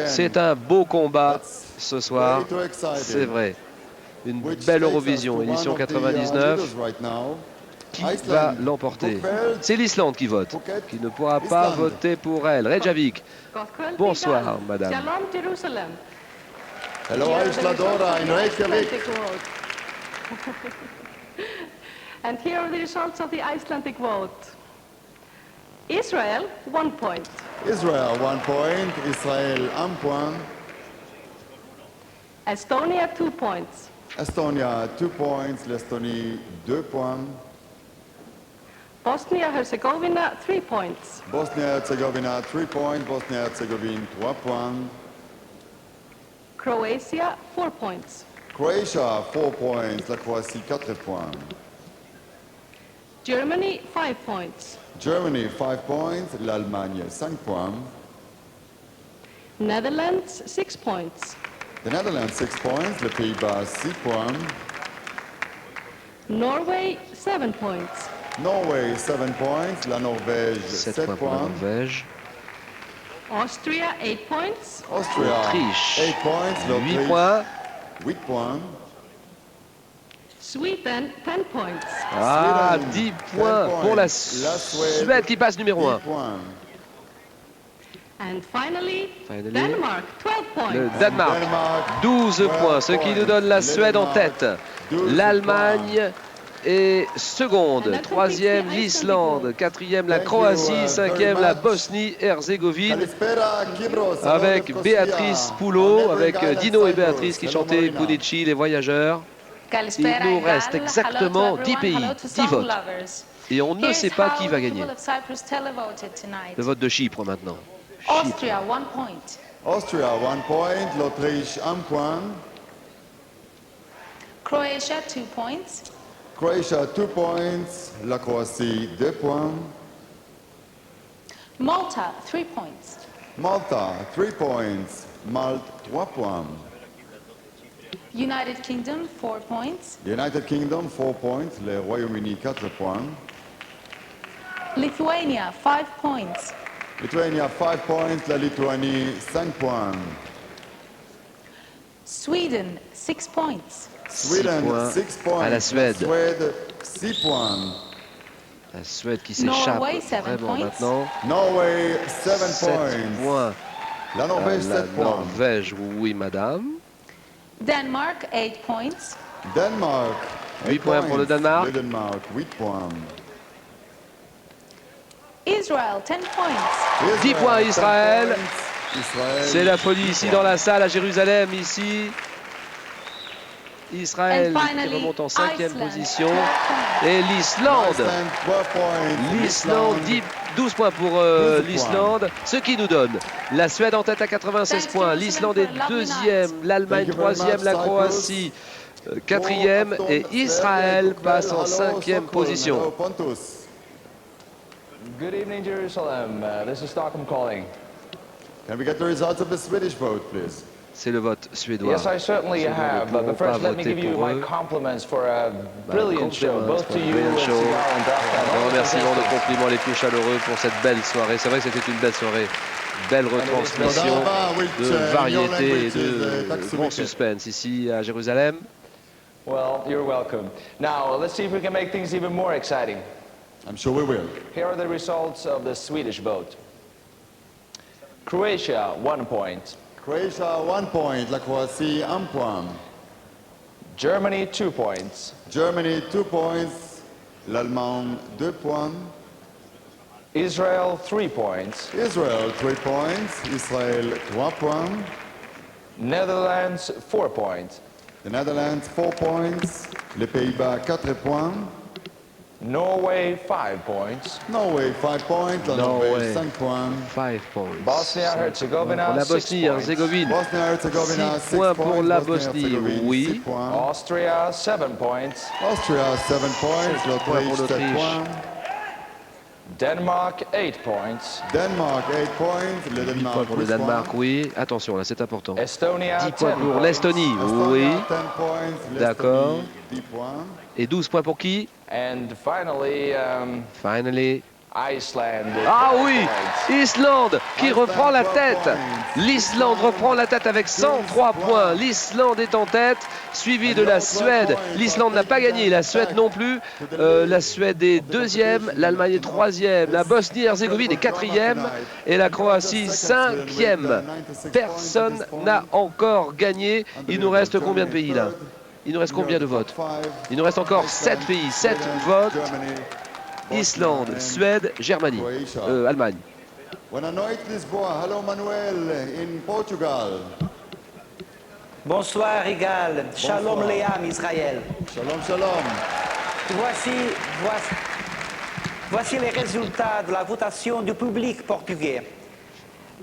C'est un beau combat ce soir, c'est vrai. Une belle Eurovision, édition 99. Qui va l'emporter? C'est l'Islande qui vote, qui ne pourra pas voter pour elle. Reykjavik, bonsoir madame. Shalom Jerusalem. Hello, Isladora in Reykjavik. And here are the results of the Icelandic vote. Israel, 1 point. Israel, 1 point. Israël, 1 point. Estonia, 2 points. Estonia, 2 points. L'Estonie, 2 points. Bosnia-Herzegovina, 3 points. Bosnia-Herzégovina, 3 points. Bosnia-Herzégovine, 3 points. Croatia, 4 points. Croatia, 4 points. La Croatie, 4 points. Germany, 5 points. Germany, 5 points. L'Allemagne, 5 points. Netherlands, 6 points. The Netherlands, 6 points. Les Pays-Bas, 6 points. Norway, 7 points. Norway, 7 points. La Norvège, 7 points pour la Norvège. Austria, 8 points. Austria, Autriche, 8 points. 8 points. 8 points. Sweden, 10 points. Ah, Sweden, 10 10 points pour la Suède, Suède qui passe numéro 1. 10 points. And finally, Denmark, 12 points. Le Danemark, 12 points, ce qui nous donne la Suède en tête. L'Allemagne est seconde, troisième l'Islande, quatrième la Croatie, cinquième la Bosnie-Herzégovine, avec Béatrice Poulot, avec Dino et Béatrice qui chantaient Bunici, les voyageurs. Il nous reste exactement 10 pays, 10 votes. Et on ne sait pas qui va gagner. Le vote de Chypre maintenant. Austria, 1 point. Austria, 1 point. L'Autriche, 1 point. Croatia, 2 points. Croatia, 2 points. La Croatie, 2 points. Malta, 3 points. Malta, 3 points. Malte, 3 points. United Kingdom, 4 points. United Kingdom, 4 points. Le Royaume-Uni, 4 points. Lithuania, 5 points. Lithuania, 5 points. La Lituanie, 5 points. Sweden, 6 points. Sweden, 6 points. À la Suède. Suède, 6 points. La Suède qui s'échappe Norway, 7 vraiment points. maintenant. Norway, 7 points. La Norvège, 7 La points. Norvège, oui madame. Denmark, 8 points. Danemark, 8 points pour le Danemark. Le Danemark, 8 points. Israel, 10 points. 10 points Israël. Israël. C'est la folie ici dans la salle à Jérusalem, ici. Israël qui remonte en 5e position. Et l'Islande. L'Islande, 12 points pour l'Islande. Ce qui nous donne la Suède en tête à 96 points. L'Islande est deuxième. L'Allemagne troisième. La Croatie quatrième. Et Israël passe en 5e position. Good evening, Jerusalem. This is Stockholm calling. Can we get the results of the Swedish vote, please? C'est le vote suédois. Yes, I certainly have. But first, let me give you my compliments for a brilliant show, both to you and Sigal and Daphne. Un remerciement de compliments les plus chaleureux pour cette belle soirée. C'est vrai que c'était une belle soirée. Belle retransmission de variété et de grand suspense ici à Jérusalem. Well, you're welcome. Now, let's see if we can make things even more exciting. I'm sure we will. Here are the results of the Swedish vote. Croatia, 1 point. Croatia, 1 point. La Croatie, 1 point. Germany, 2 points. Germany, 2 points. L'Allemagne, 2 points. Israel, 3 points. Israel, 3 points. Israël, 3 points. Netherlands, 4 points. The Netherlands, 4 points. Les Pays-Bas, 4 points. Norway, 5 points. Norway, 5 points. La Norvège, 5 points. 5 points. Bosnia-Herzegovina, la 6 points. Bosnie-Herzégovine. Bosnia-Herzegovina, 6 points pour la Bosnie, oui. Austria, 7 points. Austria, 7 points. L'Autriche, 7 points. Denmark, 8 points. Denmark, 8 points. Le 10 Danemark, points pour le 8 Danemark, points. oui. Attention, là, c'est important. Estonia, 10 points 10 pour points. l'Estonie, oui. Estonia, 10 points. D'accord. L'Estonie, 10 points. Et 12 points pour qui? And finally, Finally. Iceland. Ah oui, Islande qui reprend la tête. L'Islande reprend la tête avec 103 points. L'Islande est en tête, suivi de la Suède. L'Islande n'a pas gagné, la Suède non plus. La Suède est deuxième, l'Allemagne est troisième, la Bosnie-Herzégovine est quatrième et la Croatie cinquième. Personne n'a encore gagné. Il nous reste combien de pays là? Il nous reste combien de votes? Il nous reste encore 7 pays, 7 votes. Islande, Suède, Germanie, Allemagne. Buenas noites, Lisboa. Hello, Manuel, in Portugal. Bonsoir, Rigal. Shalom, Bonsoir. Léam, Israël. Shalom, shalom. Voici les résultats de la votation du public portugais.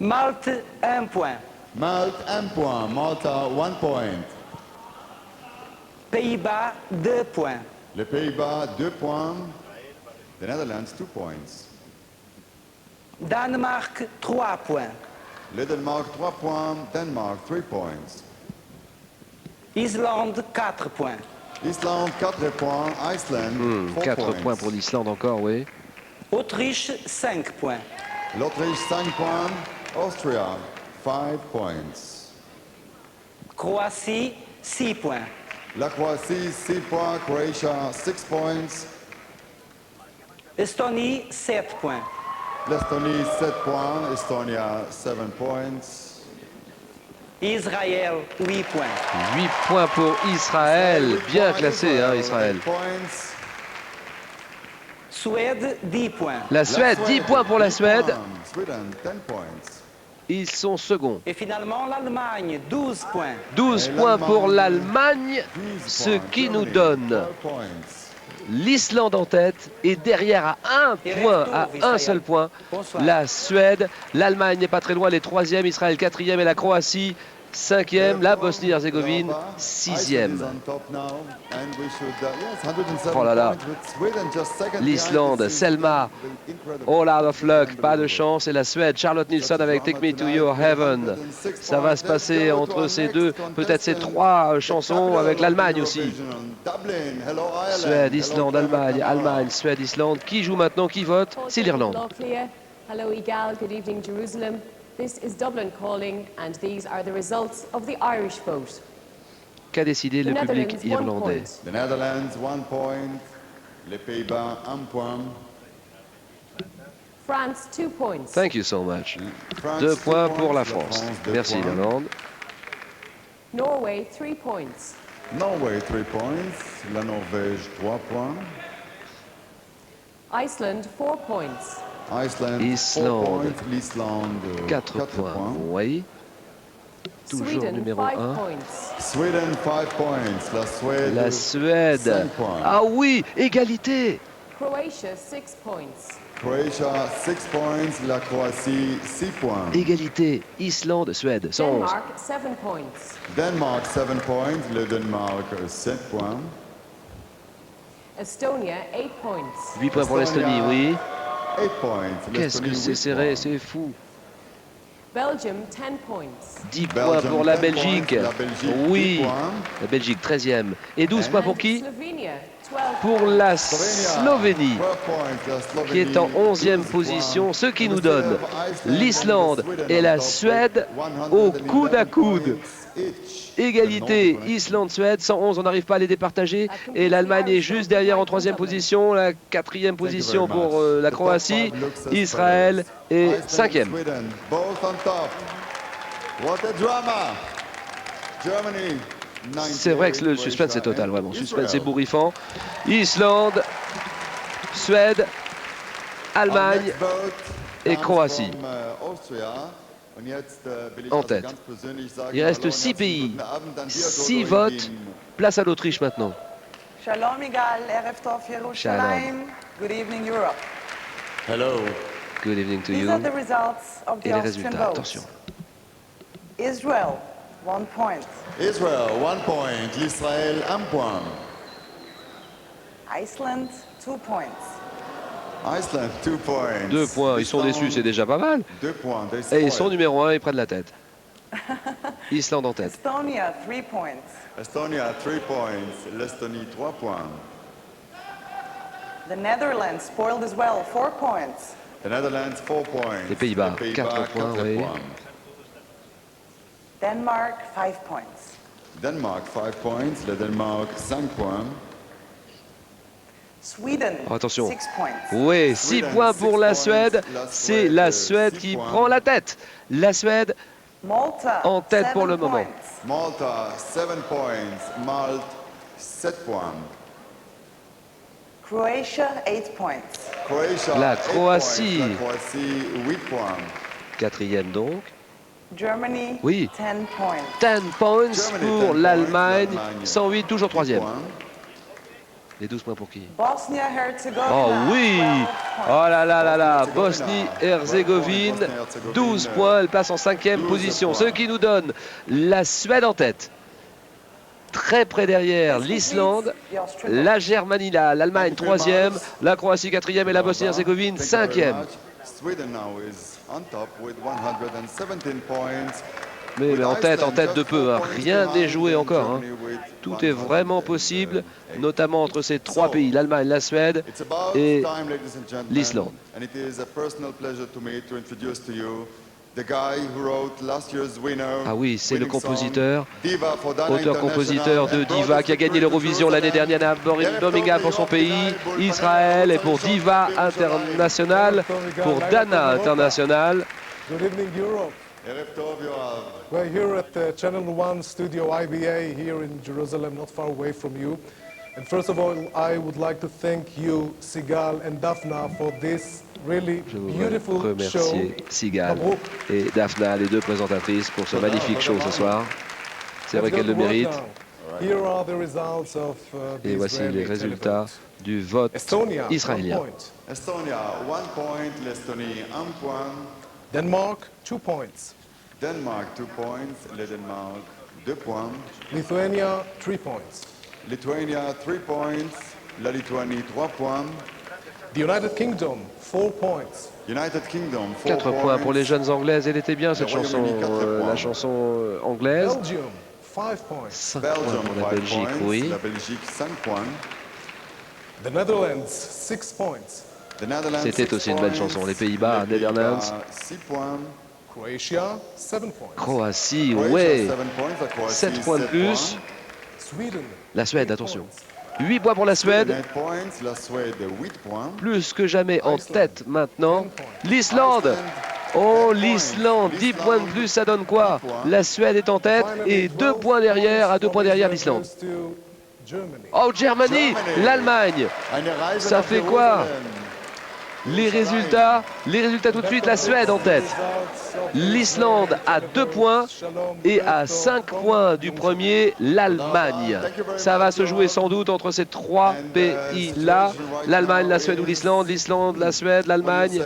Malte, 1 point. Malte, 1 point. Malta, 1 point. Pays-Bas, 2 points. Les Pays-Bas, 2 points. The Netherlands, 2 points. Danemark, 3 points. Le Danemark, 3 points. Denmark, 3 points. Islande, 4 points. Islande, 4 points. Iceland, 4 4 points. points pour l'Islande encore, oui. Autriche, 5 points. L'Autriche, 5 points. Austria, 5 points. Croatie, 6 points. La Croatie, 6 points. Croatia, 6 points. Estonie, 7 points. L'Estonie, 7 points. Estonia, 7 points. Israël, 8 points. 8 points pour Israël. Bien classé, hein, Israël. Suède, 10 points. La Suède, 10 points pour la Suède. Sweden, 10 points. Ils sont seconds. Et finalement, l'Allemagne, 12 points. 12 points pour l'Allemagne, ce qui nous donne l'Islande en tête et derrière à un point, à un seul point, la Suède. L'Allemagne n'est pas très loin, les 3e, Israël 4e et la Croatie 5e, la Bosnie-Herzégovine 6e. Oh là là, l'Islande, Selma, all out of luck, pas de chance. Et la Suède, Charlotte Nilsson avec Take Me to Your Heaven. Ça va se passer entre ces deux, peut-être ces 3 chansons avec l'Allemagne aussi. Suède, Islande, Allemagne, Allemagne, Suède, Islande. Qui joue maintenant, qui vote? C'est l'Irlande. Hello, Igal. Good evening, Jerusalem. This is Dublin calling, and these are the results of the Irish vote. Qu'a décidé le public irlandais? The Netherlands, 1 point. Les Pays-Bas, 1 point. France, 2 points. Thank you so much. 2 points pour la France. Merci, l'Irlande. Norway, 3 points. Norway, 3 points. La Norvège, 3 points. Iceland, 4 points. Iceland, 4 points. L'Islande, 4 points. Oui. Toujours Sweden, numéro 5 1. Sweden, points. 5 points. La Suède, La Suède. 5 points. Ah oui, égalité. Croatia, 6 points. Croatia, 6 points. La Croatie, 6 points. Égalité. Islande, Suède, 111. Denmark, 7 points. Denmark, 7 points. Le Danemark, 7 points. Estonia, 8 points. 8 points pour l'Estonie, oui. 8 points. Qu'est-ce que c'est serré, c'est fou. Belgium, 10 points. 10 points pour la Belgique. Oui, la Belgique 13e. Et 12 points pour qui? Slovenia, 12 Pour la Slovénie, qui est en 11e position, ce qui nous donne l'Islande et la Suède au coude à coude. Égalité, Islande-Suède, 111, on n'arrive pas à les départager. Et l'Allemagne est juste derrière en 3e position, la 4e position pour la Croatie, Israël est 5e. C'est vrai que le suspense est total, vraiment. Le suspense est bourrifant. Islande, Suède, Allemagne et Croatie en tête. Il reste 6 pays, 6 votes. Place à l'Autriche maintenant. Shalom Igal, Erev Tov Yerushalayim. Good evening Europe. Hello. Good evening to These you. are the results of Et the les Austrian résultats, vote. attention. Israel, 1 point. Israel, 1 point. L'Israël, 1 point. Iceland, 2 points. Iceland, 2 points. 2 points, ils sont déçus, c'est déjà pas mal. 2 points. Et ils sont numéro 1, ils prennent la tête. Islande en tête. Estonia, 3 points. Estonia, 3 points. L'Estonie, 3 points. The Netherlands spoiled as well, 4 points. The Netherlands, 4 points. Les Pays-Bas, 4 points, oui. Denmark, 5 points. Denmark, 5 points. Le Danemark, 5 points. Sweden, Oh, attention. 6 points. Oui, 6 points pour la Suède. C'est la Suède qui prend la tête. La Suède Malta, en tête pour 7 le moment. points. Malta, 7 points. Malte, 7 points. Croatia, 8 points. Croatia, La 8 Croatie. points. La Croatie, 8 points. 4e donc. Germany, Oui. 10 points. 10 points Germany, 10 pour points. l'Allemagne. L'Allemagne. 108, toujours 3e. Les 12 points pour qui? Bosnia-Herzégovine. Oh oui! Oh là là là là! Bosnie-Herzégovine, 12 points, elle passe en 5e position. Ce qui nous donne la Suède en tête. Très près derrière, l'Islande, la Germanie, l'Allemagne 3e, la Croatie 4e et la Bosnie-Herzégovine 5e. Mais en tête de peu, hein. Rien n'est joué encore. Hein. Tout est vraiment possible, notamment entre ces trois pays, l'Allemagne, la Suède et l'Islande. Ah oui, c'est le compositeur, auteur-compositeur de Diva, qui a gagné l'Eurovision l'année dernière à Birmingham pour son pays, Israël, et pour Diva International, pour Dana International. We're here at the Channel One Studio IBA here in Jerusalem, not far away from you. And first of all, I would like to thank you, Sigal and Daphna, for this really beautiful show. Je veux remercier Sigal et Daphna, les deux présentatrices, pour ce magnifique show ce soir. C'est vrai qu'elles le méritent. Et voici les résultats du vote israélien. Estonia, 1 point. L'Estonie, 1 point. Denmark, 2 points. Denmark, 2 points. Le Danemark, 2 points. Lithuania, 3 points. Lithuania, 3 points. La Lituanie, 3 points. The United Kingdom, 4 points. United Kingdom, 4 points pour les jeunes anglaises. Elle était bien cette chanson, la chanson anglaise. Belgium, 5 points. 5 points pour la Belgique, oui. La Belgique, 5 points. The Netherlands, 6 points. C'était aussi une belle chanson. Les Pays-Bas, Netherlands. 6 points. Croatia, 7 points. Croatie, ouais. 7 points de plus. La Suède, attention. 8 points pour la Suède. Plus que jamais en tête maintenant. L'Islande. Oh, l'Islande, 10 points de plus, ça donne quoi? La Suède est en tête et 2 points derrière, à 2 points derrière l'Islande. Oh, Germany, l'Allemagne. Ça fait quoi? Les résultats tout de suite, la Suède en tête. L'Islande à 2 points et à 5 points du premier, l'Allemagne. Ça va se jouer sans doute entre ces trois pays-là. L'Allemagne, la Suède ou l'Islande. L'Islande, la Suède, l'Allemagne.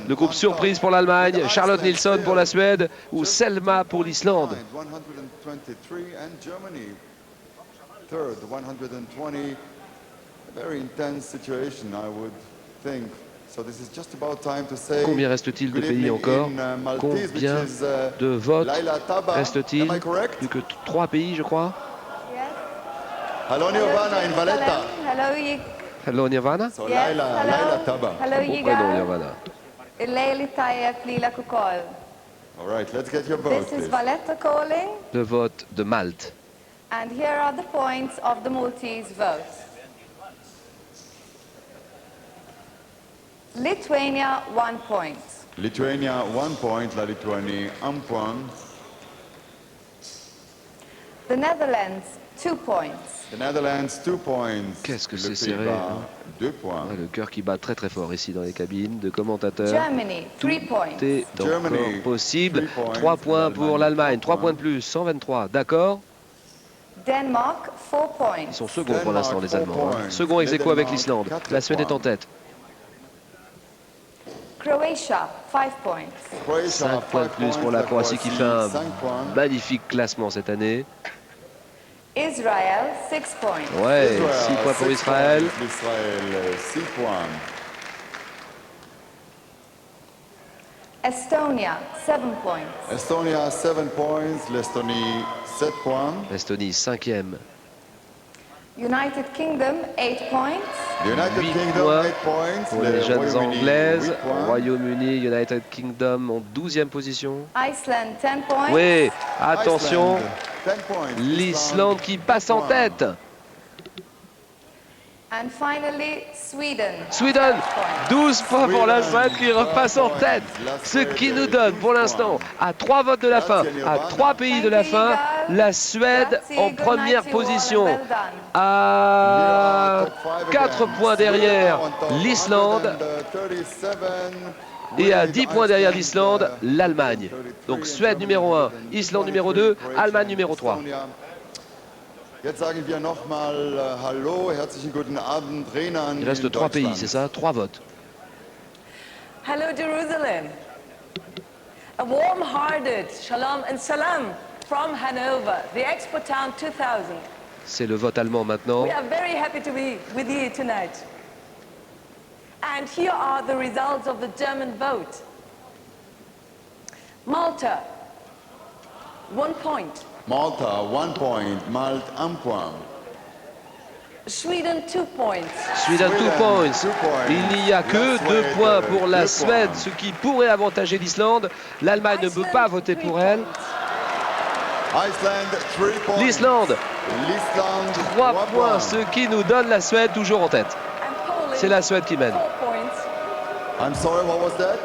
Le groupe surprise pour l'Allemagne, Charlotte Nilsson pour la Suède ou Selma pour l'Islande. Combien reste-t-il de pays encore? Combien de votes reste-t-il? Plus que 3 pays, je crois. Hello, Nirvana in Valletta. Hello, Nirvana? So, Laila Taba. Hello, Nirvana. All right, let's get your vote, This is Valletta calling. Le vote de Malte. And here are the points of the Maltese vote. Lithuania, 1 point. Lithuania, 1 point. La Lituanie, 1 point. The Netherlands, 2 points. The Netherlands, 2 points. Qu'est-ce que c'est serré, hein? 2 points. Le cœur qui bat très très fort ici dans les cabines de commentateurs. Germany, 3 points. Tout est encore possible. 3 points pour l'Allemagne, 3 points de plus, 123. D'accord? Denmark, 4 points. Ils sont seconds pour l'instant, les Allemands. Hein. Second ex aequo avec l'Islande. La Suède est en tête. Croatia, 5 points. 5 points de plus pour la Croatie qui fait un magnifique classement cette année. Israel, 6 points. Ouais, 6 points pour Israël. Israël, 6 points. Estonia, 7 points. Estonia, 7 points. L'Estonie, 7 points. L'Estonie, 5e. United Kingdom, 8 points. 8 points pour les jeunes anglaises. Royaume-Uni, United Kingdom en 12e position. Iceland, 10 points. Oui, attention. L'Islande qui passe en tête. And finally, Sweden. Sweden, 12 points pour la Suède qui repasse en tête. Ce qui nous donne pour l'instant, à 3 votes de la fin, à 3 pays de la fin, la Suède en première position. À 4 points derrière l'Islande. Et à 10 points derrière l'Islande, l'Allemagne. Donc Suède numéro 1, Islande numéro 2, Allemagne numéro 3. Jetzt sagen wir nochmal Hallo, herzlichen guten Abend, Renan. Il reste 3 pays, c'est ça? 3 votes. Hello, Jerusalem. A warm-hearted shalom and salam from Hanover, the Expo Town 2000. C'est le vote allemand maintenant. We are very happy to be with you tonight. And here are the results of the German vote. Malta, 1 point. Malta, 1 point. Malte, 1 point. Sweden, 2 points. Sweden, 2 points. Il n'y a que 2 points pour la Suède, ce qui pourrait avantager l'Islande. L'Allemagne ne peut pas voter pour elle. L'Islande, 3 points, ce qui nous donne la Suède toujours en tête. C'est la Suède qui mène. I'm sorry, what was that?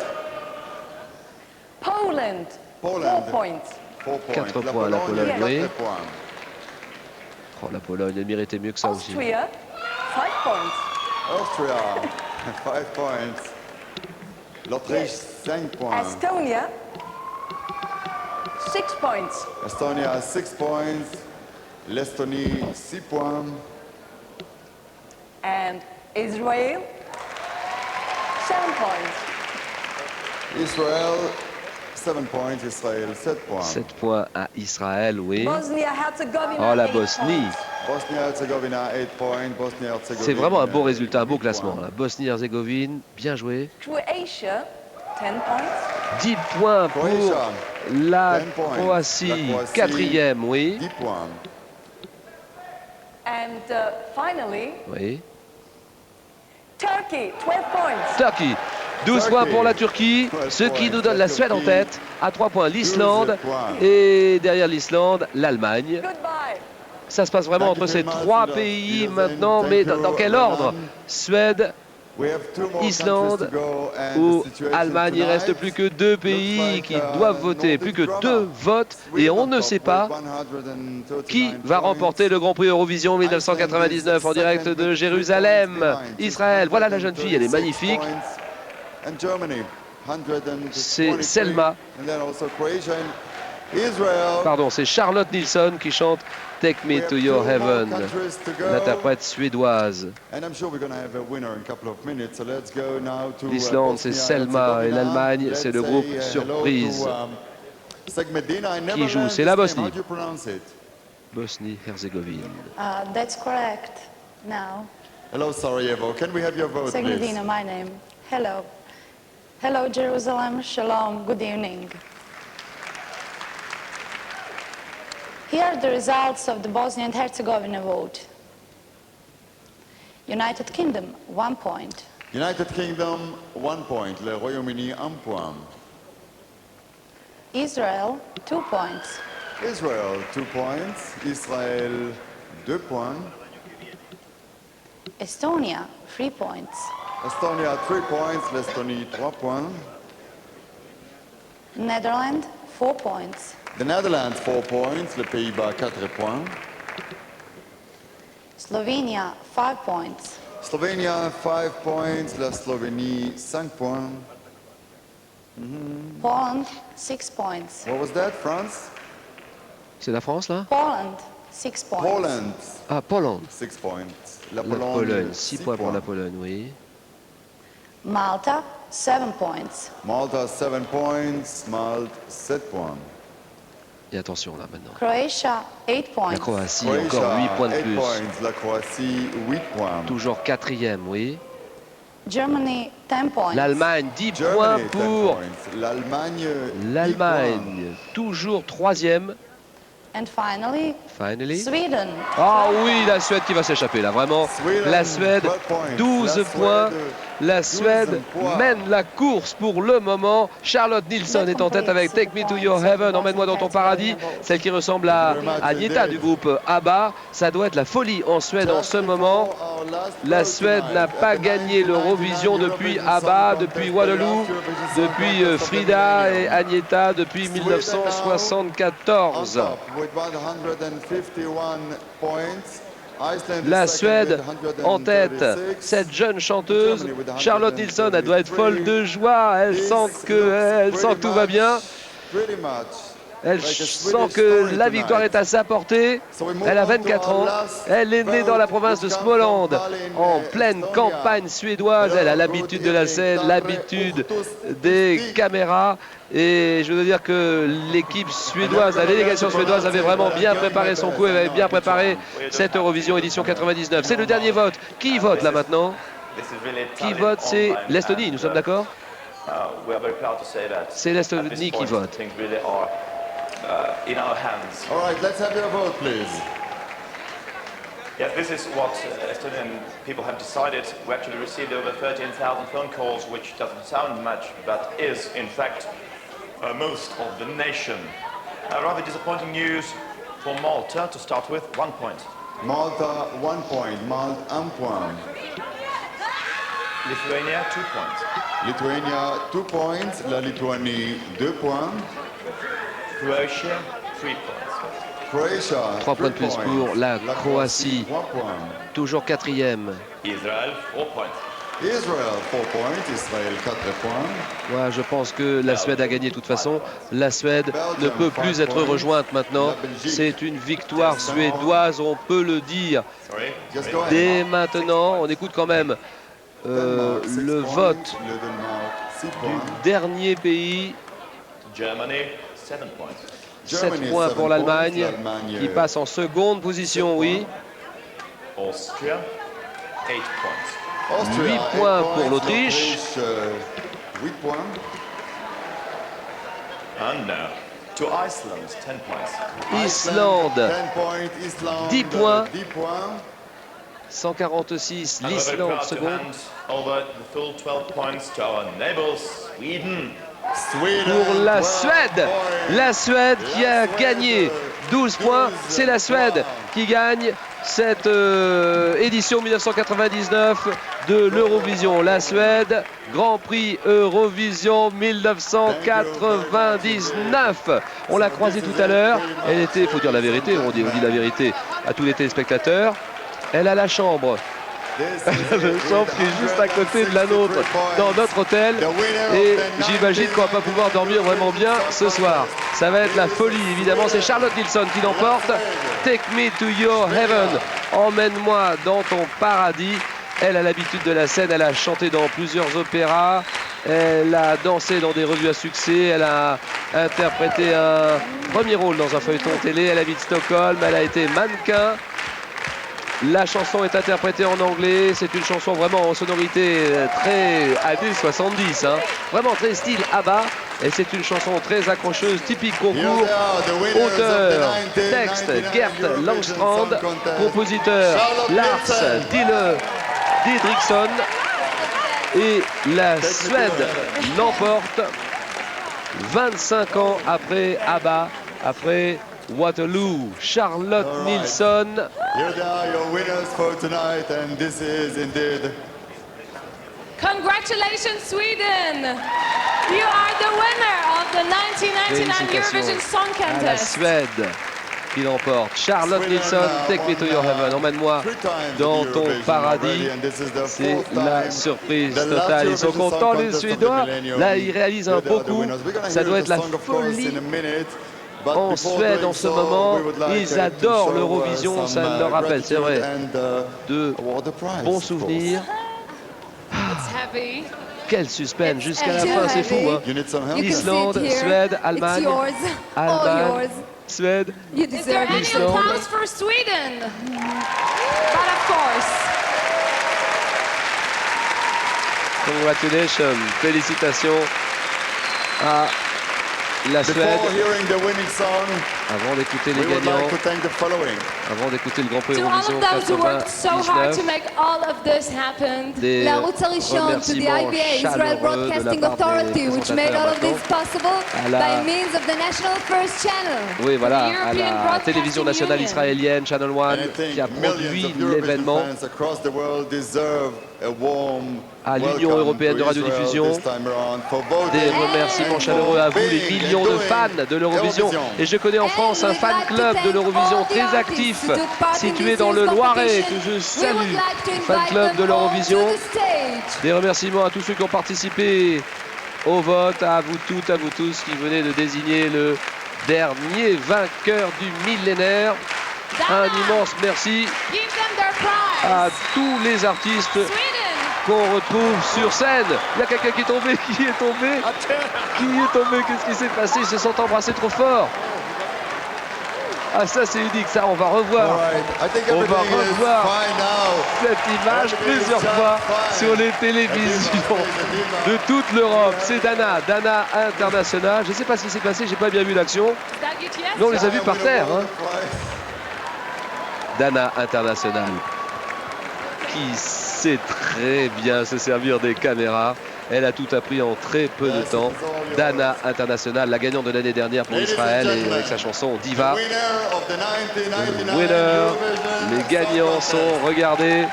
Poland, 4 points. 4 points à la Pologne, oui. Oh, la Pologne, elle méritait mieux que ça aussi. Austria, 5 points. Austria, 5 points. L'Autriche, 5 points. Estonia, 6 points. Estonia, 6 points. L'Estonie, 6 points. And Israel, 7 points. Israel, 7 points. Israël, 7 points. 7 points à Israël, oui. Bosnia-Herzegovina, Oh, la 8 Bosnie. Bosnie-Herzégovina, 8 points. Bosnie-Herzégovine. C'est vraiment un beau résultat, un beau classement. La Bosnie-Herzégovine, bien joué. Croatia, 10 points. 10 points pour la Croatie, 4e, oui. 10 points. And finally, Oui. Turkey, 12 points. Turquie, 12 points pour la Turquie, ce qui nous donne la Suède en tête. À 3 points, l'Islande. Et derrière l'Islande, l'Allemagne. Ça se passe vraiment entre ces 3 pays maintenant, mais dans quel ordre? Suède, Islande ou Allemagne. Il ne reste plus que 2 pays qui doivent voter, plus que 2 votes. Et on ne sait pas qui va remporter le Grand Prix Eurovision 1999 en direct de Jérusalem. Israël, voilà la jeune fille, elle est magnifique. C'est Selma. Pardon, c'est Charlotte Nilsson qui chante Take Me to Your Heaven, l'interprète suédoise. L'Islande, c'est Selma et l'Allemagne, c'est le groupe Surprise qui joue. C'est la Bosnie. Bosnie-Herzégovine. That's correct. Now. Hello, Sarajevo. Can we have your vote, please? Segedina, my name. Hello. Hello, Jerusalem. Shalom. Good evening. Here are the results of the Bosnia and Herzegovina vote. United Kingdom, 1 point. United Kingdom, 1 point. Le Royaume-Uni, 1 point. Israel, 2 points. Israel, 2 points. Israël, 2 points. Estonia, 3 points. Estonia, 3 points. L'Estonie, 3 points. Netherlands, 4 points. The Netherlands, 4 points. Les Pays-Bas, 4 points. Slovenia, 5 points. Slovenia, 5 points. La Slovénie, 5 points. Poland, 6 points. What was that, France? C'est la France, là? Poland, 6 points. Poland. Ah, Pologne. 6 points. La Pologne, 6 points pour la Pologne, oui. Malta, 7 points. Malta, 7 points. Malte, 7 points. Et attention, là, maintenant. Croatia, 8 points. La Croatie, encore 8 points de 8 plus. points. La Croatie, 8 points. Toujours 4e, oui. Germany, 10 points. L'Allemagne, 10 points pour l'Allemagne, toujours 3e. And finally, Sweden. Ah oui, la Suède qui va s'échapper là, vraiment. La Suède, 12 points. La Suède mène la course pour le moment. Charlotte Nilsson est en tête avec Take Me to Your Heaven, Emmène-moi dans ton paradis. Celle qui ressemble à Agnetha du groupe ABBA. Ça doit être la folie en Suède en ce moment. La Suède n'a pas gagné l'Eurovision depuis ABBA, depuis Waterloo, depuis Frida et Agnetha depuis 1974. La Suède en tête, cette jeune chanteuse, Charlotte Nilsson, elle doit être folle de joie, elle sent que tout va bien. Elle sent que la victoire est à sa portée. Elle a 24 ans. Elle est née dans la province de Småland, en pleine campagne suédoise. Elle a l'habitude de la scène, l'habitude des caméras. Et je veux dire que l'équipe suédoise, la délégation suédoise avait vraiment bien préparé son coup. Elle avait bien préparé cette Eurovision édition 99. C'est le dernier vote. Qui vote là maintenant? Qui vote? C'est l'Estonie, nous sommes d'accord? C'est l'Estonie qui vote. In our hands. All right, let's have your vote, please. Yes, this is what Estonian people have decided. We actually received over 13,000 phone calls, which doesn't sound much, but is, in fact, most of the nation. Rather disappointing news for Malta, to start with, 1 point. Malta, 1 point. Malta, 1 point. Lithuania, 2 points. Lithuania, 2 points. La Lituanie, 2 points. Croatia, 3 points. 3 points de plus pour la Croatie, toujours 4e. Israël, 4 points. Israël, 4 points. Israël, 4 points. Ouais, je pense que la Suède a gagné de toute façon. La Suède ne peut plus être rejointe maintenant. C'est une victoire suédoise, on peut le dire. Dès maintenant, on écoute quand même le vote du dernier pays. Germany, 7 points. 7 points pour l'Allemagne, qui passe en seconde position, oui. Austria, 8 points. 8 points pour l'Autriche. 8 points. And now to Iceland, 10 points. Islande, 10 points. 10 points. 146, l'Islande seconde. Over the full 12 points to our neighbors, Sweden. Pour la Suède qui a gagné 12 points, c'est la Suède qui gagne cette édition 1999 de l'Eurovision. La Suède, Grand Prix Eurovision 1999. On l'a croisée tout à l'heure, elle était, il faut dire la vérité, on dit la vérité à tous les téléspectateurs, elle a la chambre. La chambre qui est juste à côté de la nôtre dans notre hôtel, et j'imagine qu'on va pas pouvoir dormir vraiment bien ce soir. Ça va être la folie évidemment. C'est Charlotte Nilsson qui l'emporte. Take me to your heaven, emmène-moi dans ton paradis. Elle a l'habitude de la scène, elle a chanté dans plusieurs opéras, elle a dansé dans des revues à succès, elle a interprété un premier rôle dans un feuilleton télé, elle habite Stockholm, elle a été mannequin. La chanson est interprétée en anglais, c'est une chanson vraiment en sonorité très années 70, hein. Vraiment très style ABBA, et c'est une chanson très accrocheuse, typique concours. Auteur, texte, Gert Langstrand, compositeur, Lars Didriksson, et la Suède l'emporte 25 ans après ABBA, après Waterloo. Charlotte Nilsson. Here they are, your winners for tonight, and this is indeed. Congratulations, Sweden! You are the winner of the 1999 Eurovision Song à la Contest. Suède qui l'emporte. Charlotte Nilsson, Take Me to Your Heaven. Emmène-moi dans ton paradis. C'est la surprise totale. Ils sont contents, les Suédois. Là, ils réalisent un beau coup. Ça doit être la folie. En Suède, en ce moment, ils adorent l'Eurovision, ça leur rappelle, c'est vrai, de bons souvenirs. Quel suspense, jusqu'à la fin, c'est fou, hein. Islande, Suède, Allemagne, Suède, Is there any applause for Sweden? But of course. Congratulations, félicitations à la Suède. Avant d'écouter les gagnants, avant d'écouter le Grand Prix To all Eurovision of those who worked so hard to 99, make all of this happen, Des la route Richon to the remerciements IBA, Israel chaleureux de la Broadcasting part des Authority, which made all of this présentateurs possible à la- by means of the National First Channel. oui, voilà, The à European la Broadcasting télévision nationale Union. israélienne, Channel One, qui a produit l'événement, à l'Union européenne de radiodiffusion. Des remerciements chaleureux à vous, les millions de fans de l'Eurovision. Et je connais en France un fan club de l'Eurovision très actif, situé dans le Loiret, que je salue. Fan club de l'Eurovision. Des remerciements à tous ceux qui ont participé au vote, à vous toutes, à vous tous qui venez de désigner le dernier vainqueur du millénaire. Un immense merci à tous les artistes qu'on retrouve sur scène. Il y a quelqu'un qui est tombé. Qui est tombé? Qui est tombé? Qu'est-ce qui s'est passé? Ils se sont embrassés trop fort. Ah, ça c'est unique, ça on va revoir. On va revoir cette image plusieurs fois sur les télévisions de toute l'Europe. C'est Dana International. Je ne sais pas ce qui s'est passé, j'ai pas bien vu l'action. Mais on les a vus par terre. Hein. Dana International, qui sait très bien se servir des caméras. Elle a tout appris en très peu de temps. Dana International, la gagnante de l'année dernière pour Israël, et avec sa chanson Diva. Winner. Les gagnants sont, regardez,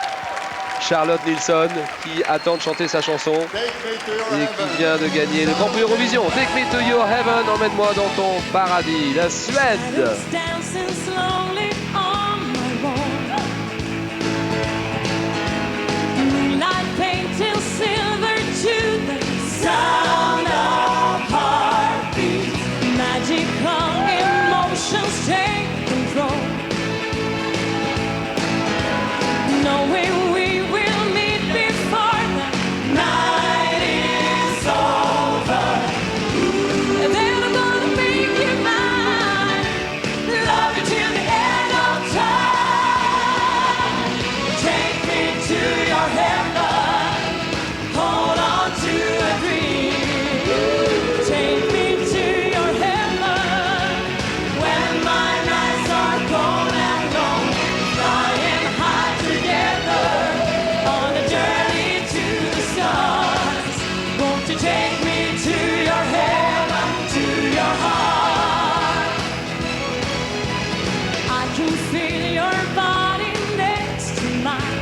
Charlotte Nilsson qui attend de chanter sa chanson et qui vient de gagner le Grand Prix Eurovision. Take me to your heaven, emmène-moi dans ton paradis. La Suède. Sound of heartbeat, magical emotions take control. Knowing we will meet before the night is over. And then I'm gonna make you mine, love you till the end of time. Take me to your heaven, hold on to a dream. Take me to your heaven when my nights are cold and long, flying high together on a journey to the stars. Won't you take me to your heaven, to your heart? I can feel your body next to mine,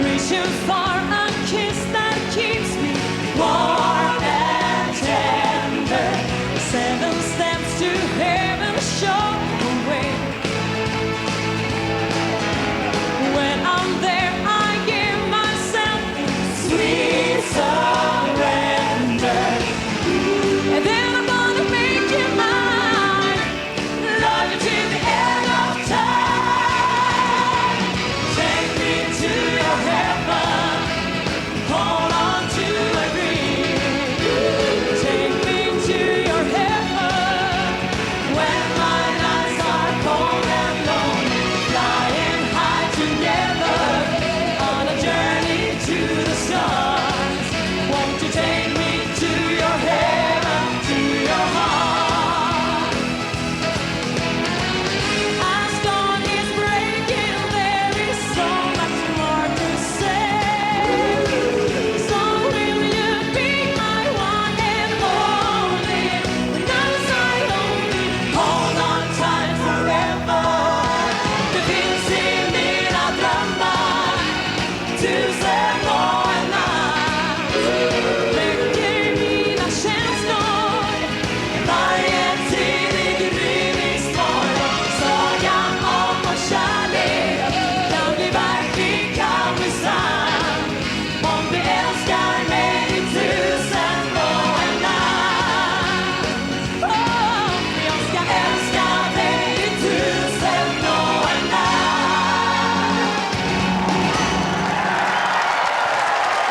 reaching for a kiss that keeps me warm and tender. 7 steps to heaven show the way. When I'm there, I give myself sweet surrender. And then I'm gonna make you mine, love you till the end of time. Take me to your heaven, hold on to a dream. Take me to your heaven when my nights are cold and lonely, flying high together on a journey to the stars. Won't you take me to your heaven, to your heart? As dawn is breaking, there is so much more to say. So will you be my one and only? Because I only hold on tight forever. Det finns i mina drömmar tusen och en natt. Väcker mina känslor varje tidig gryningsmorgon. Sagan om vår kärlek kan bli verklig, kan bli sann. Om du älskar mig i tusen och en natt. Jag ska älska dig i tusen och en natt.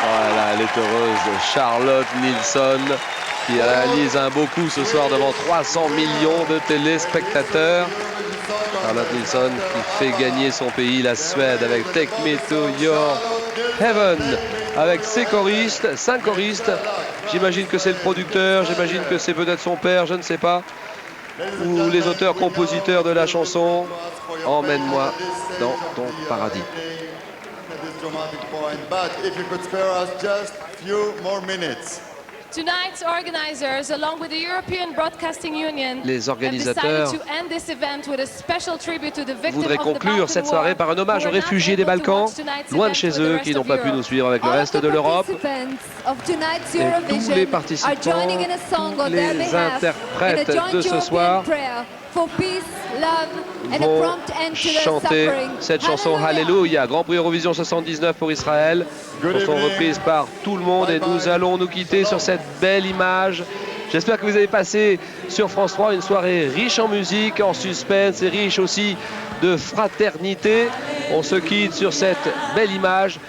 Voilà, elle est heureuse. Charlotte Nilsson qui réalise un beau coup ce soir devant 300 millions de téléspectateurs. Charlotte Nilsson qui fait gagner son pays, la Suède, avec Take Me to Your Heaven, avec ses choristes, 5 choristes. J'imagine que c'est le producteur, j'imagine que c'est peut-être son père, je ne sais pas. Ou les auteurs-compositeurs de la chanson. Emmène-moi dans ton paradis. But if you could spare us just few more minutes. Tonight's organizers, along with the European Broadcasting Union, Les organisateurs voudraient conclure cette soirée par un hommage aux réfugiés des Balkans, loin de chez eux, qui n'ont pas pu nous suivre avec le reste de l'Europe. Et tous les participants, tous les interprètes de ce soir vont chanter cette chanson Alléluia. Grand Prix Eurovision 79 pour Israël. Chanson reprise par tout le monde et nous allons nous quitter sur cette belle image J'espère que vous avez passé sur France 3 une soirée riche en musique, en suspense et riche aussi de fraternité. On se quitte sur cette belle image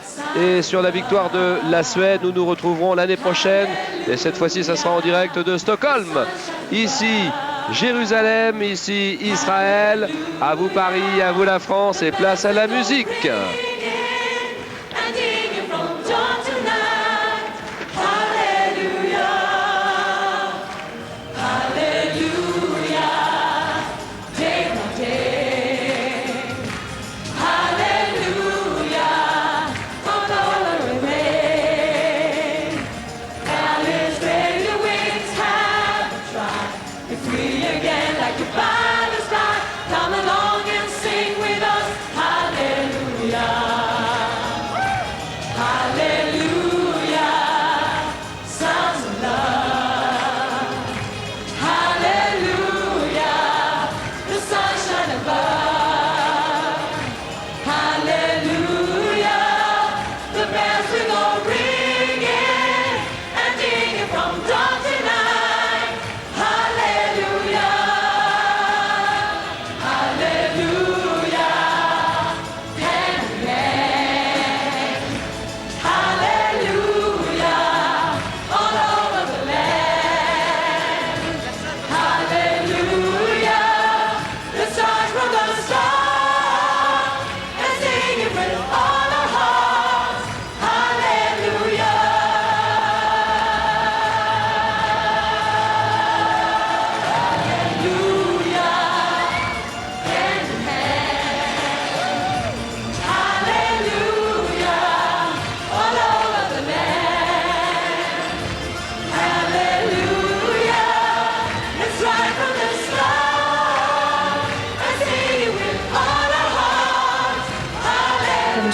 et sur la victoire de la Suède. Nous nous retrouverons l'année prochaine et cette fois-ci, ça sera en direct de Stockholm. Ici, Jérusalem, ici, Israël. À vous Paris, à vous la France et place à la musique.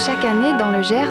Chaque année dans le Gers,